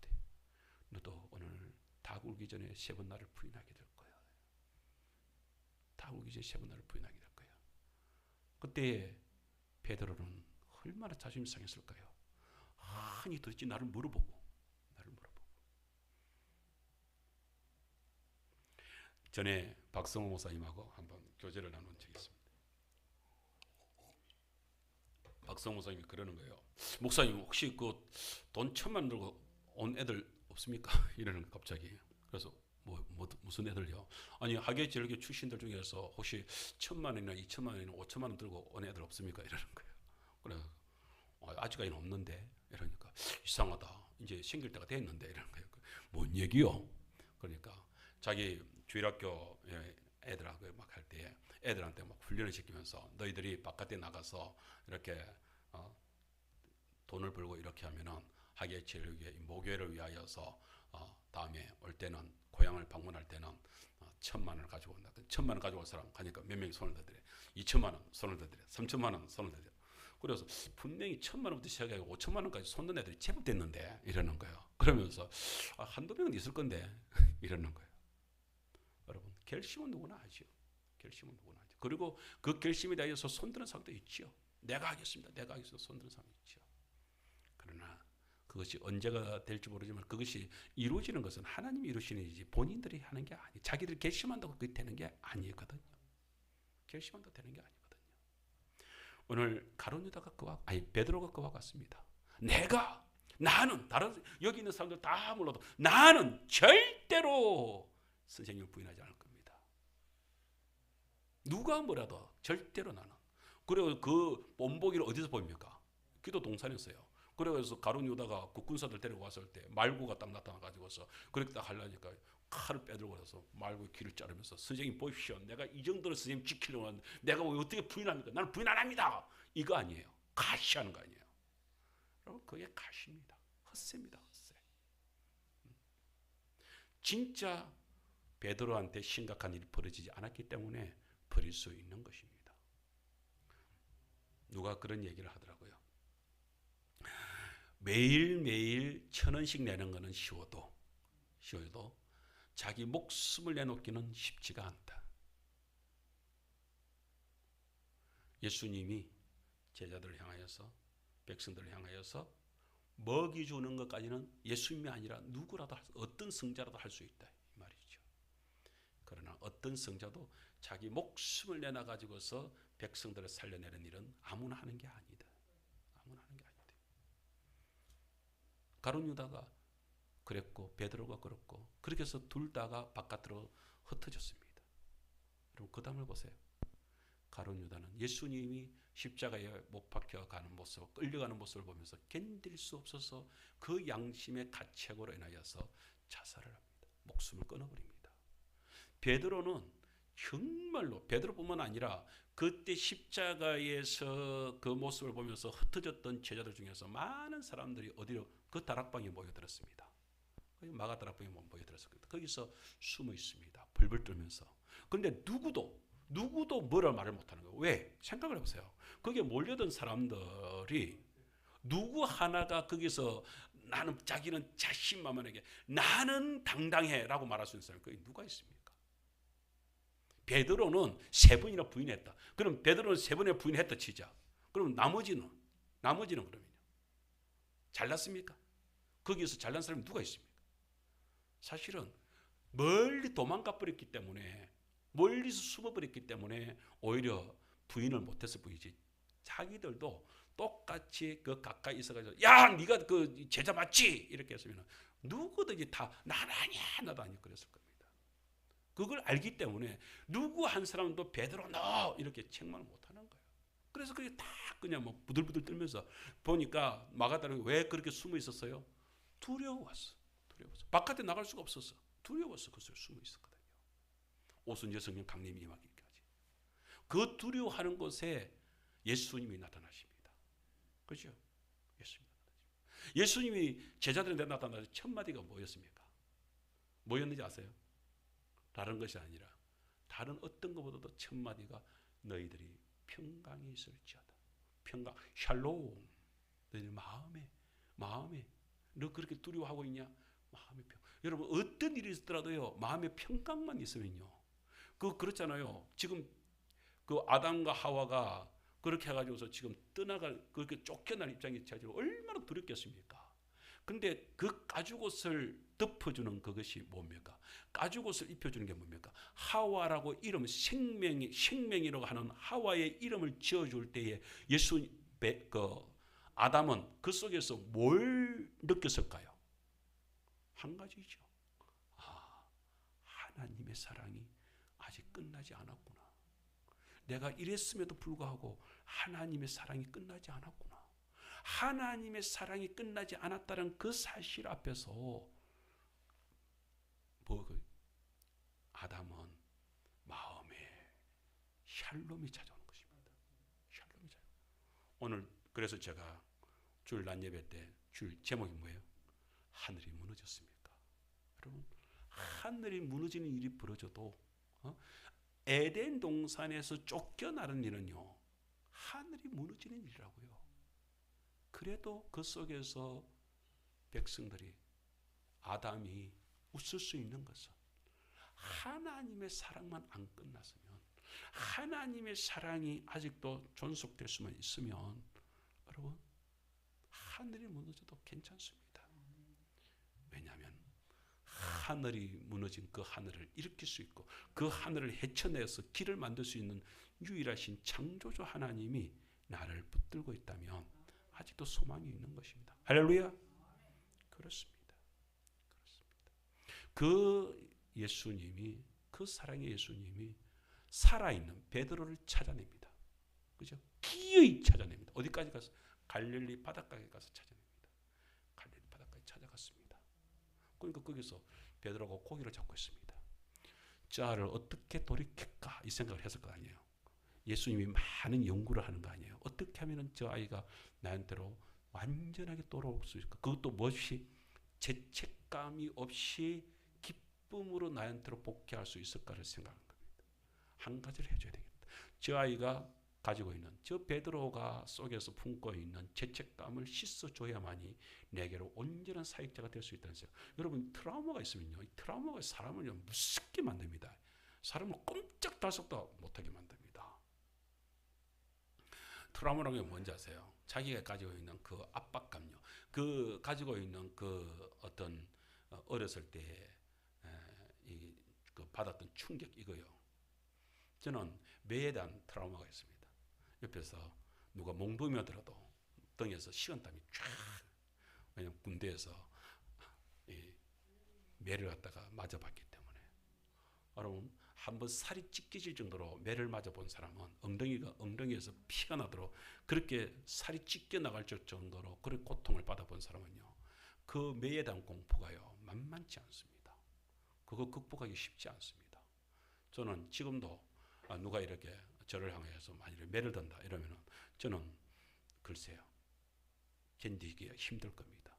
너도 오늘 다 울기 전에 3번 나를 부인하게 될 거야. 다 울기 전에 3번 나를 부인하게 될 거야. 그때 베드로는 얼마나 자존심 상했을까요? 아니 도대체 나를 물어보고 전에 박성호 목사님하고 한번 교제를 나눈 적이 있습니다. 박성호 목사님이 그러는 거예요. 목사님 혹시 그 돈 1,000만 들고 온 애들 없습니까? 이러는 거예요, 갑자기. 그래서 무슨 애들요? 아니 하계제일교 출신들 중에서 혹시 1,000만 원이나 2,000만 원이나 5,000만 원 들고 온 애들 없습니까? 이러는 거예요. 그래 아직까지는 없는데 이러니까 이상하다. 이제 생길 때가 됐는데 이러는 거예요. 뭔 얘기요? 그러니까 자기 주일학교 애들하고 막 할 때 애들한테 막 훈련을 시키면서 너희들이 바깥에 나가서 이렇게 돈을 벌고 이렇게 하면은 하계체력의 모교회를 위하여서 다음에 올 때는 고향을 방문할 때는 1,000만 원을 가지고 온다. 1,000만 원 가지고 올 사람 가니까 몇 명이 손을 들더래. 2,000만 원 손을 들더래. 3,000만 원 손을 들더래. 그래서 분명히 1,000만 원부터 시작해서 5,000만 원까지 손든 애들이 제법 됐는데 이러는 거예요. 그러면서 한두 명은 있을 건데 이러는 거예요. 여러분 결심은 누구나 하죠. 결심은 누구나 하죠. 그리고 그 결심에 대해서 손드는 사람도 있죠. 내가 하겠습니다. 내가 하겠습니다. 손드는 사람이 있죠. 그러나 그것이 언제가 될지 모르지만 그것이 이루어지는 것은 하나님이 이루시는 일이지 본인들이 하는 게 아니에요. 자기들이 결심한다고 그게 되는 게 아니거든요. 결심한다고 되는 게 아니거든요. 오늘 가룟 유다가 베드로가 그와 같습니다. 나는 다른 여기 있는 사람들 다 몰라도 나는 절대로 선생님을 부인하지 않을 겁니다. 누가 뭐라도 절대로 나는. 그리고 그 본보기를 어디서 보입니까? 기도 동산에서요. 그래서 가룟 유다가 그 군사들 데리고 왔을 때 말구가 딱 나타나가지고서 그렇게 딱 하려니까 칼을 빼들고 와서 말구의 귀를 자르면서 선생님 보십시오. 내가 이 정도로 선생님 지키려고 하는데 내가 왜 어떻게 부인합니까? 나는 부인 안 합니다. 이거 아니에요. 가시하는 거 아니에요. 여러분 그게 가시입니다. 헛새입니다. 헛새. 진짜 베드로한테 심각한 일이 벌어지지 않았기 때문에 버릴 수 있는 것입니다. 누가 그런 얘기를 하더라고요. 매일매일 1,000원씩 내는 것은 쉬워도 자기 목숨을 내놓기는 쉽지가 않다. 예수님이 제자들을 향하여서 백성들을 향하여서 먹이 주는 것까지는 예수님이 아니라 누구라도 어떤 성자라도 할 수 있다 이 말이죠. 그러나 어떤 성자도 자기 목숨을 내놔 가지고서 백성들을 살려내는 일은 아무나 하는 게 아니다. 아무나 하는 게 아니다. 가룟 유다가 그랬고 베드로가 그렇고 그렇게 해서 둘 다가 바깥으로 흩어졌습니다. 여러분 그 다음을 보세요. 가룟 유다는 예수님이 십자가에 못 박혀 가는 모습, 끌려가는 모습을 보면서 견딜 수 없어서 그 양심의 가책으로 인하여서 자살을 합니다. 목숨을 끊어버립니다. 베드로는 정말로 베드로뿐만 아니라 그때 십자가에서 그 모습을 보면서 흩어졌던 제자들 중에서 많은 사람들이 어디로 그 다락방에 모여들었습니다. 마가 다락방에 모여들었습니다. 거기서 숨어 있습니다. 벌벌 떨면서. 그런데 누구도 뭐라 말을 못하는 거예요. 왜? 생각을 해보세요. 거기에 몰려든 사람들이 누구 하나가 거기서 나는 자기는 자신만만하게 나는 당당해라고 말할 수 있는 사람이 거기 누가 있습니까? 베드로는 3번이나 부인했다. 그럼 베드로는 3번이나 부인했다 치자. 그럼 나머지는 그러면요. 잘났습니까? 거기에서 잘난 사람이 누가 있습니까? 사실은 멀리 도망가 버렸기 때문에 멀리서 숨어버렸기 때문에 오히려 부인을 못했을 뿐이지 자기들도 똑같이 그 가까이 있어가지고 야 네가 그 제자 맞지? 이렇게 했으면 누구든지 다 나는 아니야 나도 아니야 그랬을 겁니다. 그걸 알기 때문에 누구 한 사람도 베드로 너 이렇게 책망을 못하는 거예요. 그래서 그게 다 그냥 뭐 부들부들 떨면서 보니까 마가다락이 왜 그렇게 숨어 있었어요? 두려웠어. 바깥에 나갈 수가 없었어. 두려웠어. 그 속에 숨어 있었거든요. 오순절 성령 강림이 임하기까지. 그 두려워하는 곳에 예수님이 나타나십니다. 그렇죠? 예수님이 제자들한테 나타나서 첫 마디가 뭐였습니까? 뭐였는지 아세요? 다른 것이 아니라 다른 어떤 것보다도 첫 마디가 너희들이 평강이 있을지어다. 평강, 샬롬. 너희들 마음에 너 그렇게 두려워하고 있냐? 마음의 평. 여러분 어떤 일이 있더라도요 마음의 평강만 있으면요. 그렇잖아요. 지금 그 아담과 하와가 그렇게 해가지고서 지금 떠나갈 그렇게 쫓겨날 입장에 처해서 얼마나 두렵겠습니까? 근데 그 가죽옷을 덮어주는 그것이 뭡니까? 가죽옷을 입혀주는 게 뭡니까? 하와라고 이름 생명이라고 하는 하와의 이름을 지어줄 때에 아담은 그 속에서 뭘 느꼈을까요? 한 가지죠. 하나님의 사랑이 아직 끝나지 않았구나. 내가 이랬음에도 불구하고 하나님의 사랑이 끝나지 않았구나. 하나님의 사랑이 끝나지 않았다는 그 사실 앞에서 아담은 마음에 샬롬이 찾아오는 것입니다. 샬롬이 찾아오는. 오늘 그래서 제가 주일 낮 예배 때 주일 제목이 뭐예요? 하늘이 무너졌습니까? 여러분 하늘이 무너지는 일이 벌어져도 에덴 동산에서 쫓겨나는 일은요 하늘이 무너지는 일이라고요. 그래도 그 속에서 백성들이 아담이 웃을 수 있는 것은 하나님의 사랑만 안 끝났으면, 하나님의 사랑이 아직도 존속될 수만 있으면 여러분 하늘이 무너져도 괜찮습니다. 왜냐하면 하늘이 무너진 그 하늘을 일으킬 수 있고 그 하늘을 헤쳐내서 길을 만들 수 있는 유일하신 창조주 하나님이 나를 붙들고 있다면 아직도 소망이 있는 것입니다. 할렐루야. 그렇습니다. 그 예수님이, 그 사랑의 예수님이 살아있는 베드로를 찾아냅니다. 그죠? 기어이 찾아냅니다. 어디까지 가서? 갈릴리 바닷가에 가서 찾아냅니다. 갈릴리 바닷가에 찾아갔습니다. 그러니까 거기서 베드로가 고기를 잡고 있습니다. 저를 어떻게 돌이킬까 이 생각을 했을 거 아니에요. 예수님이 많은 연구를 하는 거 아니에요. 어떻게 하면 저 아이가 나한테로 완전하게 돌아올 수 있을까? 그것도 뭣이 죄책감이 없이 기쁨으로 나한테로 복귀할 수 있을까를 생각하는 겁니다. 한 가지를 해줘야 되겠다. 저 아이가 가지고 있는, 저 베드로가 속에서 품고 있는 죄책감을 씻어줘야만이 내게로 온전한 사역자가 될 수 있다는 생각. 여러분 트라우마가 있으면요, 이 트라우마가 사람을 무섭게 만듭니다. 사람을 꼼짝달싹도 못하게 만듭니다. 트라우마라는 게 뭔지 아세요? 자기가 가지고 있는 그 압박감요, 그 가지고 있는 그 어떤 어렸을 때 그 받았던 충격 이거요. 저는 매에 대한 트라우마가 있습니다. 옆에서 누가 몽둥이들어도 등에서 식은땀이 쫙. 왜냐면 군대에서 매를 갖다가 맞아봤기 때문에. 여러분 한번 살이 찢겨질 정도로 매를 맞아본 사람은 엉덩이에서 피가 나도록 그렇게 살이 찢겨 나갈 정도로 그런 고통을 받아본 사람은요, 그 매에 대한 공포가요 만만치 않습니다. 그거 극복하기 쉽지 않습니다. 저는 지금도 누가 이렇게 저를 향해서 만약에 매를 든다 이러면은 저는 글쎄요 견디기가 힘들 겁니다.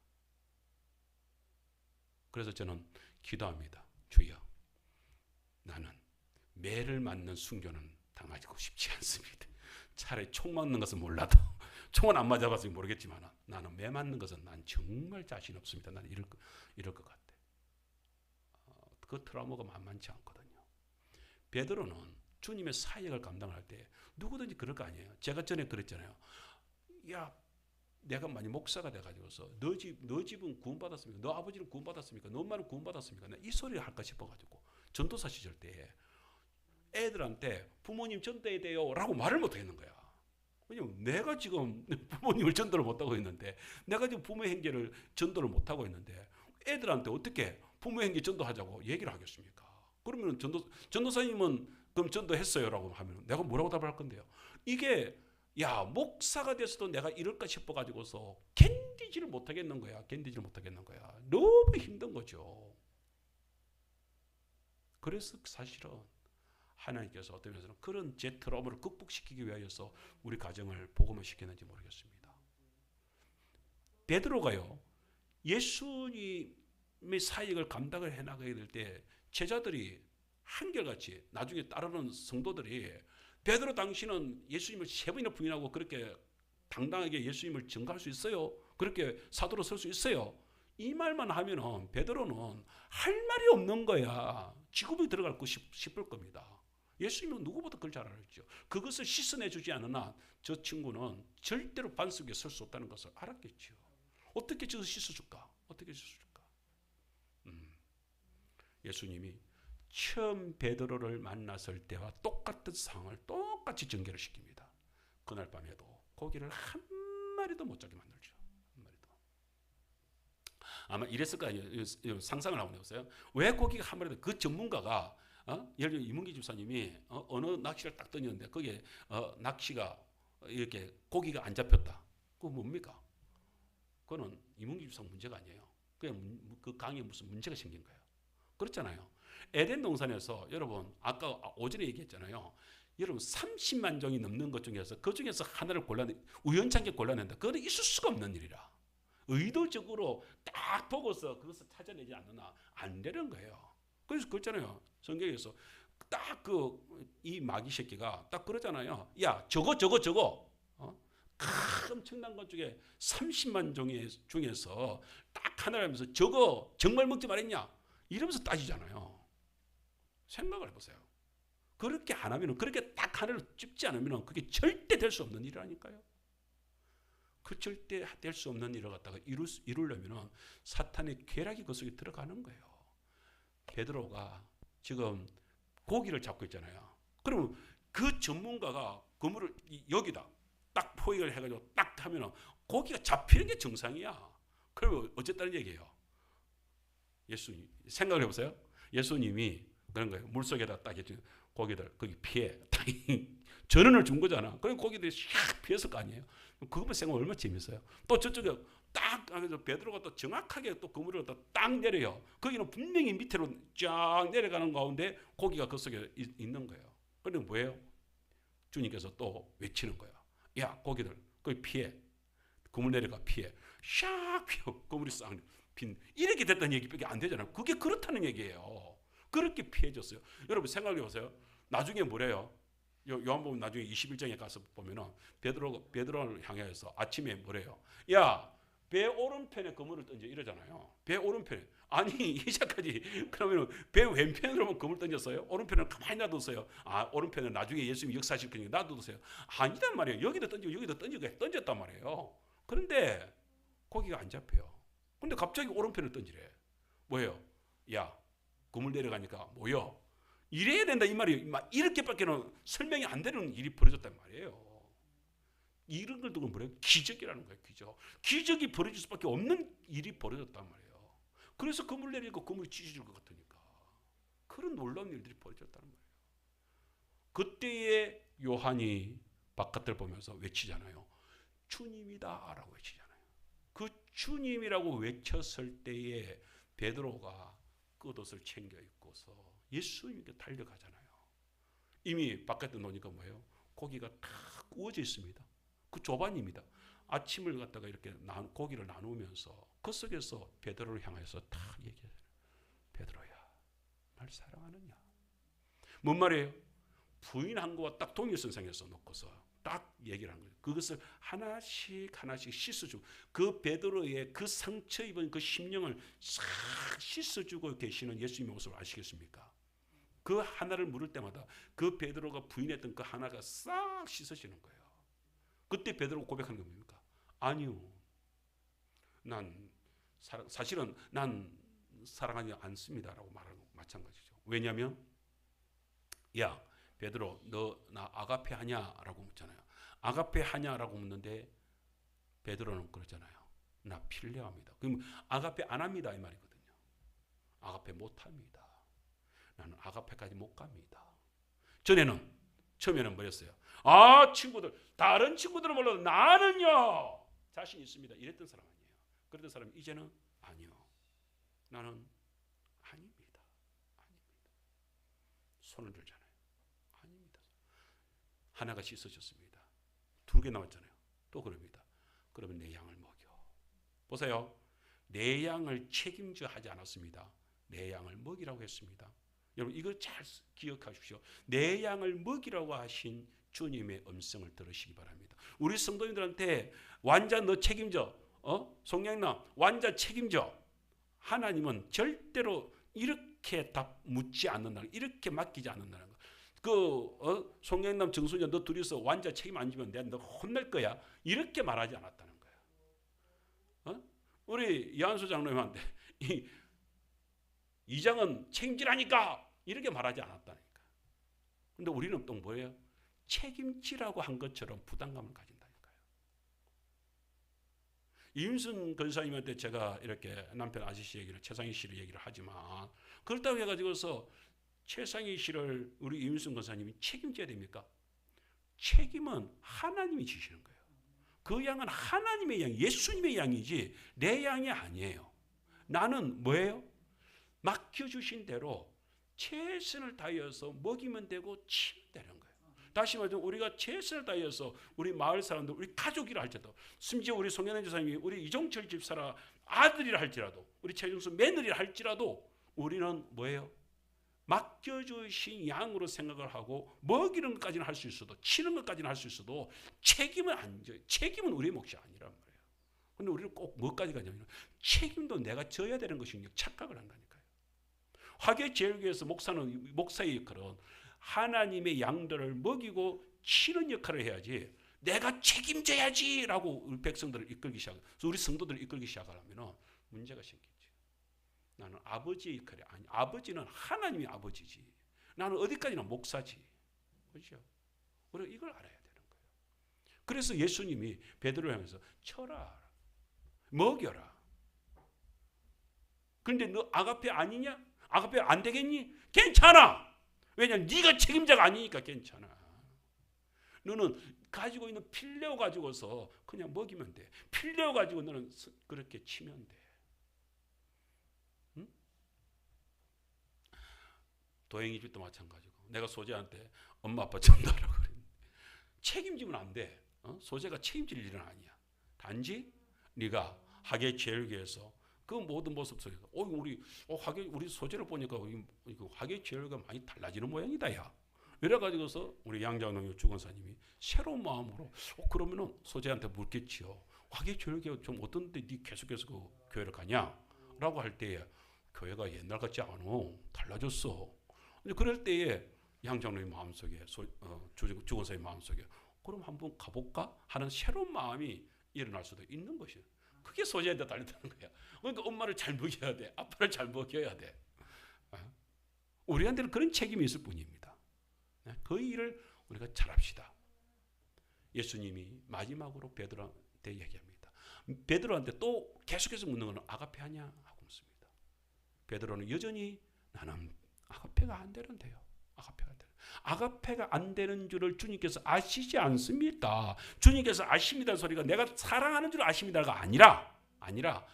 그래서 저는 기도합니다. 주여, 나는 매를 맞는 순교는 당하고 싶지 않습니다. 차라리 총 맞는 것은 몰라도 총은 안 맞아봤으니 모르겠지만 나는 매 맞는 것은 난 정말 자신 없습니다. 나는 이럴 것 같아. 그 트라우마가 만만치 않거든요. 베드로는 주님의 사역을 감당할 때 누구든지 그럴 거 아니에요. 제가 전에 그랬잖아요. 야, 내가 만약 목사가 돼가지고서 너 집은 구원받았습니까? 너 아버지는 구원받았습니까? 너 엄마는 구원받았습니까? 이 소리를 할까 싶어가지고 전도사 시절 때 애들한테 부모님 전도해야 돼요 라고 말을 못하겠는 거야. 왜냐면 내가 지금 부모님을 전도를 못하고 있는데, 내가 지금 부모 행제를 전도를 못하고 있는데 애들한테 어떻게 부모 행제 전도하자고 얘기를 하겠습니까? 그러면 전도사님은 그럼 전도했어요라고 하면 내가 뭐라고 답할 건데요? 이게 야, 목사가 돼서도 내가 이럴까 싶어 가지고서 견디지를 못하겠는 거야. 견디지를 못하겠는 거야. 너무 힘든 거죠. 그래서 사실은 하나님께서 어떤 면에서는 그런 제 트라우마를 극복시키기 위하여서 우리 가정을 복음을 시켰는지 모르겠습니다. 베드로가요, 예수님의 사역을 감당을 해나가게 될 때 제자들이 한결같이 나중에 따르는 성도들이 베드로 당신은 예수님을 3번이나 부인하고 그렇게 당당하게 예수님을 증거할 수 있어요? 그렇게 사도로 설 수 있어요? 이 말만 하면은 베드로는 할 말이 없는 거야. 지구부에 들어갈 거 싶을 겁니다. 예수님은 누구보다 그걸 잘 알았죠. 그것을 씻어내주지 않으나 저 친구는 절대로 반석에 설 수 없다는 것을 알았겠죠. 어떻게 저것을 씻어줄까? 어떻게 씻어줄까? 예수님이 처음 베드로를 만났을 때와 똑같은 상황을 똑같이 전개를 시킵니다. 그날 밤에도 고기를 한 마리도 못 잡게 만들죠. 한 마리도. 아마 이랬을 거 아니에요. 상상을 한번 해보세요. 왜 고기가 한 마리도, 그 전문가가 예를 들어 이문기 집사님이 어느 낚시를 딱 던졌는데 거기에 낚시가 이렇게 고기가 안 잡혔다. 그거 뭡니까? 그거는 이문기 집사님 문제가 아니에요. 그냥 그 강에 무슨 문제가 생긴 거예요. 그렇잖아요. 에덴 동산에서 여러분 아까 오전에 얘기했잖아요. 여러분 30만 종이 넘는 것 중에서 그 중에서 하나를 우연찮게 골라낸다. 그건 있을 수가 없는 일이라. 의도적으로 딱 보고서 그것을 찾아내지 않느나 안 되는 거예요. 그래서 그렇잖아요. 성경에서 딱 이 마귀 새끼가 딱 그러잖아요. 야, 저거. 엄청난 것 중에 30만 종 중에서 딱 하나를 하면서 저거 정말 먹지 말했냐? 이러면서 따지잖아요. 생각을 해보세요. 그렇게 안 하면, 그렇게 딱 하나를 찝지 않으면 그게 절대 될 수 없는 일이라니까요. 그 절대 될 수 없는 일을 갖다가 이루려면 사탄의 궤락이 그 속에 들어가는 거예요. 베드로가 지금 고기를 잡고 있잖아요. 그러면 그 전문가가 그물을 여기다 딱 포획을 해가지고 딱 하면 고기가 잡히는 게 정상이야. 그러면 어쨌다는 얘기예요. 예수님, 생각을 해보세요. 예수님이 그런 거예요. 물속에다 딱 고기들 거기 피해. 전원을 준 거잖아. 그럼 고기들이 샥 피했을 거 아니에요. 그것만 생각하면 얼마나 재밌어요. 또 저쪽에 딱 베드로가 또 정확하게 또 그물을 딱 내려요. 거기는 분명히 밑으로 쫙 내려가는 가운데 고기가 그 속에 있는 거예요. 그럼 뭐예요? 주님께서 또 외치는 거야. 야, 고기들 거기 피해. 그물 내려가 피해. 샥 피어. 그물이 싹 빈. 이렇게 됐다는 얘기밖에 안 되잖아요. 그게 그렇다는 얘기예요. 그렇게 피해졌어요. 여러분 생각해 보세요. 나중에 뭐래요? 요한복음 나중에 21장에 가서 보면은 베드로를 향해서 아침에 뭐래요? 야, 배 오른편에 그물을 던져 이러잖아요. 배 오른편에. 아니 이제까지 그러면 배 왼편으로만 그물 던졌어요? 오른편을 가만히 놔뒀어요. 오른편은 나중에 예수님 역사하실 거니까 놔뒀어요. 아니단 말이에요. 여기도 던지고 던졌단 말이에요. 그런데 고기가 안 잡혀요. 근데 갑자기 오른편을 던지래. 뭐예요? 야, 그물 내려가니까 뭐요? 이래야 된다 이 말이에요. 이렇게밖에는 설명이 안 되는 일이 벌어졌단 말이에요. 이런 걸 두고 뭐래요? 기적이라는 거예요. 기적이 벌어질 수밖에 없는 일이 벌어졌단 말이에요. 그래서 그물 내리고 그물이 찢어질 것 같으니까 그런 놀라운 일들이 벌어졌다는 거예요. 그때에 요한이 바깥을 보면서 외치잖아요. 주님이다 라고 외치잖아요. 그 주님이라고 외쳤을 때에 베드로가 겉옷을 챙겨 입고서 예수님께 달려가잖아요. 이미 바깥에 놓으니까 뭐예요? 고기가 탁 구워져 있습니다. 그 조반입니다. 아침을 갖다가 이렇게 고기를 나누면서 그 속에서 베드로를 향해서 탁 얘기해요. 베드로야, 날 사랑하느냐? 뭔 말이에요? 부인한 거와 딱 동일선상에서 놓고서 딱 얘기를 한 거예요. 그것을 하나씩 씻어주고 그 베드로의 그 상처 입은 그 심령을 싹 씻어주고 계시는 예수님의 모습을 아시겠습니까? 그 하나를 물을 때마다 그 베드로가 부인했던 그 하나가 싹 씻어지는 거예요. 그때 베드로가 고백하는 게 뭡니까? 아니요. 사실은 난 사랑하지 않습니다라고 말하는 거 마찬가지죠. 왜냐하면 야 베드로 너 나 아가페 하냐라고 묻잖아요. 아가페 하냐라고 묻는데 베드로는 그러잖아요. 나 필레오입니다. 그럼 아가페 안 합니다 이 말이거든요. 아가페 못 합니다. 나는 아가페까지 못 갑니다. 처음에는 뭐였어요? 친구들, 다른 친구들은 몰라도 나는요 자신 있습니다. 이랬던 사람 아니에요. 그랬던 사람이 이제는 아니요, 나는 아닙니다. 손을 들잖아요. 아닙니다. 하나가 씻어졌습니다. 2개 남았잖아요. 또 그럽니다. 그러면 내 양을 먹여. 보세요. 내 양을 책임져 하지 않았습니다. 내 양을 먹이라고 했습니다. 여러분 이걸 잘 기억하십시오. 내 양을 먹이라고 하신 주님의 음성을 들으시기 바랍니다. 우리 성도님들한테 완자 너 책임져. 송영남 완자 책임져. 하나님은 절대로 이렇게 답 묻지 않는다는, 이렇게 맡기지 않는다는 거. 송영남 정순자 너 둘이서 완자 책임 안 지면 내가 너 혼낼 거야. 이렇게 말하지 않았다는 거예요. 우리 이한수 장로님한테 이장은 책임지라니까 이렇게 말하지 않았다니까. 근데 우리는 또 뭐예요? 책임지라고 한 것처럼 부담감을 가진다니까요. 이윤순 권사님한테 제가 이렇게 남편 아저씨 얘기를, 최상희 씨를 얘기를 하지만 그렇다고 해가지고서 최상희 씨를 우리 이윤순 권사님이 책임져야 됩니까? 책임은 하나님이 지시는 거예요. 그 양은 하나님의 양, 예수님의 양이지 내 양이 아니에요. 나는 뭐예요? 맡겨주신 대로 최선을 다해서 먹이면 되고 치면 되는 거예요. 다시 말해서 우리가 최선을 다해서 우리 마을 사람들, 우리 가족이라 할지라도, 심지어 우리 송현애 집사님이 우리 이종철 집사라 아들이라 할지라도, 우리 최중수 며느리라 할지라도 우리는 뭐예요? 맡겨주신 양으로 생각을 하고 먹이는 것까지는 할 수 있어도, 치는 것까지는 할 수 있어도 책임은 안 져요. 책임은 우리의 몫이 아니란 말이에요. 그런데 우리는 꼭 뭐까지 가냐면 책임도 내가 져야 되는 것인 착각을 한다니까요. 화개제일교회에서 목사의 역할은 하나님의 양들을 먹이고 치는 역할을 해야지, 내가 책임져야지라고 우리 백성들을 이끌기 시작, 우리 성도들을 이끌기 시작하면 문제가 생기지. 나는 아버지의 역할이 아니, 아버지는 하나님이 아버지지. 나는 어디까지나 목사지. 그렇죠? 우리가 이걸 알아야 되는 거예요. 그래서 예수님이 베드로를 향해서 쳐라, 먹여라. 그런데 너 아가페 아니냐? 아가페 안 되겠니? 괜찮아. 왜냐하면 네가 책임자가 아니니까 괜찮아. 너는 가지고 있는 필레오 가지고서 그냥 먹이면 돼. 필레오 가지고 너는 그렇게 치면 돼. 응? 도행이 집도 마찬가지고, 내가 소재한테 엄마 아빠 전달하라고 그랬는데 책임지면 안 돼. 소재가 책임질 일은 아니야. 단지 네가 하계제일교회에서 그 모든 모습 속에서 우리 소재를 보니까 하계제일교회가 많이 달라지는 모양이다 야. 이래가지고서 우리 양장로님 주권사님이 새로운 마음으로 그러면은 소재한테 묻겠지요. 하계제일교회 좀 어떤데 네 계속해서 그 교회를 가냐? 라고 할 때에 교회가 옛날 같지 않아. 달라졌어. 그럴 때에 양장로님 마음속에 주권사님 마음속에 그럼 한번 가볼까? 하는 새로운 마음이 일어날 수도 있는 것이에요. 그게 소재한테 달렸다는 거야. 그러니까 엄마를 잘 먹여야 돼. 아빠를 잘 먹여야 돼. 우리한테는 그런 책임이 있을 뿐입니다. 그 일을 우리가 잘합시다. 예수님이 마지막으로 베드로한테 얘기합니다. 베드로한테 또 계속해서 묻는 것은 아가페 하냐 하고 묻습니다. 베드로는 여전히 나는 아가페가 안 되는데요. 아가페가 안 되는 줄을 주님께서 아시지 않습니까? 주님께서 아십니다 소리가 내가 사랑하는 줄 아십니다가 아니라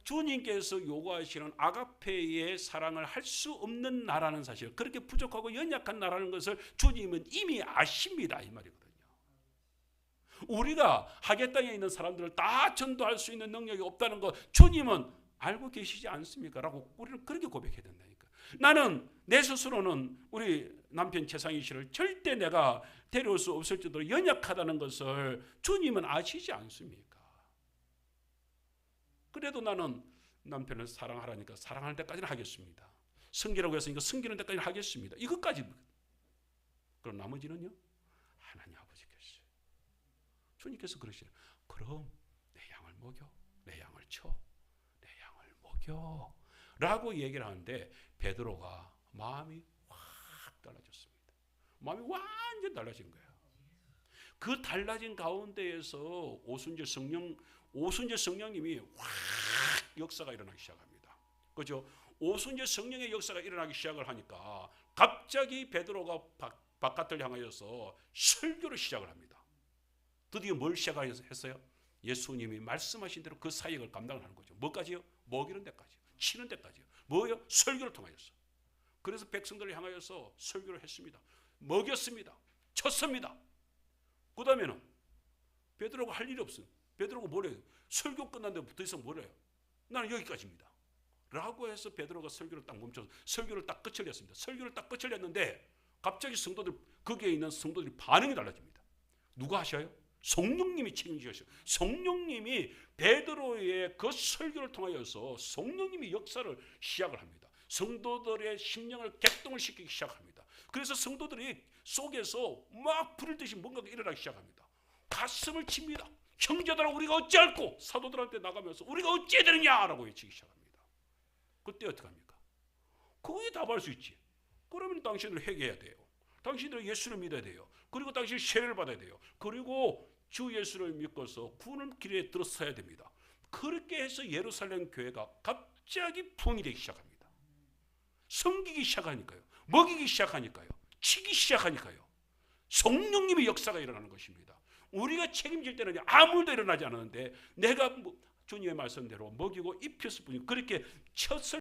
주님께서 요구하시는 아가페의 사랑을 할 수 없는 나라는 사실, 그렇게 부족하고 연약한 나라는 것을 주님은 이미 아십니다 이 말이거든요. 우리가 하계 땅에 있는 사람들을 다 전도할 수 있는 능력이 없다는 것 주님은 알고 계시지 않습니까? 라고 우리는 그렇게 고백해야 된다니까. 나는 내 스스로는 우리 남편 최상희 씨를 절대 내가 데려올 수 없을 정도로 연약하다는 것을 주님은 아시지 않습니까? 그래도 나는 남편을 사랑하라니까 사랑할 때까지는 하겠습니다. 승기라고 했으니까 승기는 때까지는 하겠습니다. 이것까지. 그럼 나머지는요? 하나님 아버지께서, 주님께서 그러시죠. 그럼 내 양을 먹여, 내 양을 쳐, 내 양을 먹여 라고 얘기를 하는데 베드로가 마음이 확 달라졌습니다. 마음이 완전 달라진 거예요. 그 달라진 가운데에서 오순절 성령님이 확 역사가 일어나기 시작합니다. 그죠? 오순절 성령의 역사가 일어나기 시작을 하니까 갑자기 베드로가 바깥을 향하여서 설교를 시작을 합니다. 드디어 뭘 시작했어요? 예수님이 말씀하신 대로 그 사역을 감당을 하는 거죠. 뭐까지요? 먹이는 데까지요. 치는 데까지요. 뭐요? 설교를 통하여서. 그래서 백성들을 향하여서 설교를 했습니다. 먹였습니다. 쳤습니다. 그 다음에는 베드로가 할 일이 없어요. 베드로가 뭐래요? 설교 끝난 데부터 더 이상 뭐래요? 나는 여기까지입니다. 라고 해서 베드로가 설교를 딱 멈춰서 설교를 딱 끝을 냈습니다. 설교를 딱 끝을 냈는데 갑자기 성도들, 거기에 있는 성도들이 반응이 달라집니다. 누가 하셔요? 성령님이 책임지셔요. 성령님이 베드로의 그 설교를 통하여서 성령님이 역사를 시작을 합니다. 성도들의 심령을 객동을 시키기 시작합니다. 그래서 성도들이 속에서 막 불을 듯이 뭔가가 일어나기 시작합니다. 가슴을 칩니다. 형제들아 우리가 어찌할꼬? 사도들한테 나가면서 우리가 어찌해야 되느냐라고 외치기 시작합니다. 그때 어떻게 합니까? 거기에 답할 수 있지. 그러면 당신을 회개해야 돼요. 당신들은 예수를 믿어야 돼요. 그리고 당신이 세례를 받아야 돼요. 그리고 주 예수를 믿고서 구원의 길에 들어서야 됩니다. 그렇게 해서 예루살렘 교회가 갑자기 부흥이 되기 시작합니다. 섬기기 시작하니까요. 먹이기 시작하니까요. 치기 시작하니까요. 성령님의 역사가 일어나는 것입니다. 우리가 책임질 때는 아무도 일어나지 않았는데 내가 주님의 말씀대로 먹이고 입혔을 뿐이고 그렇게 쳤을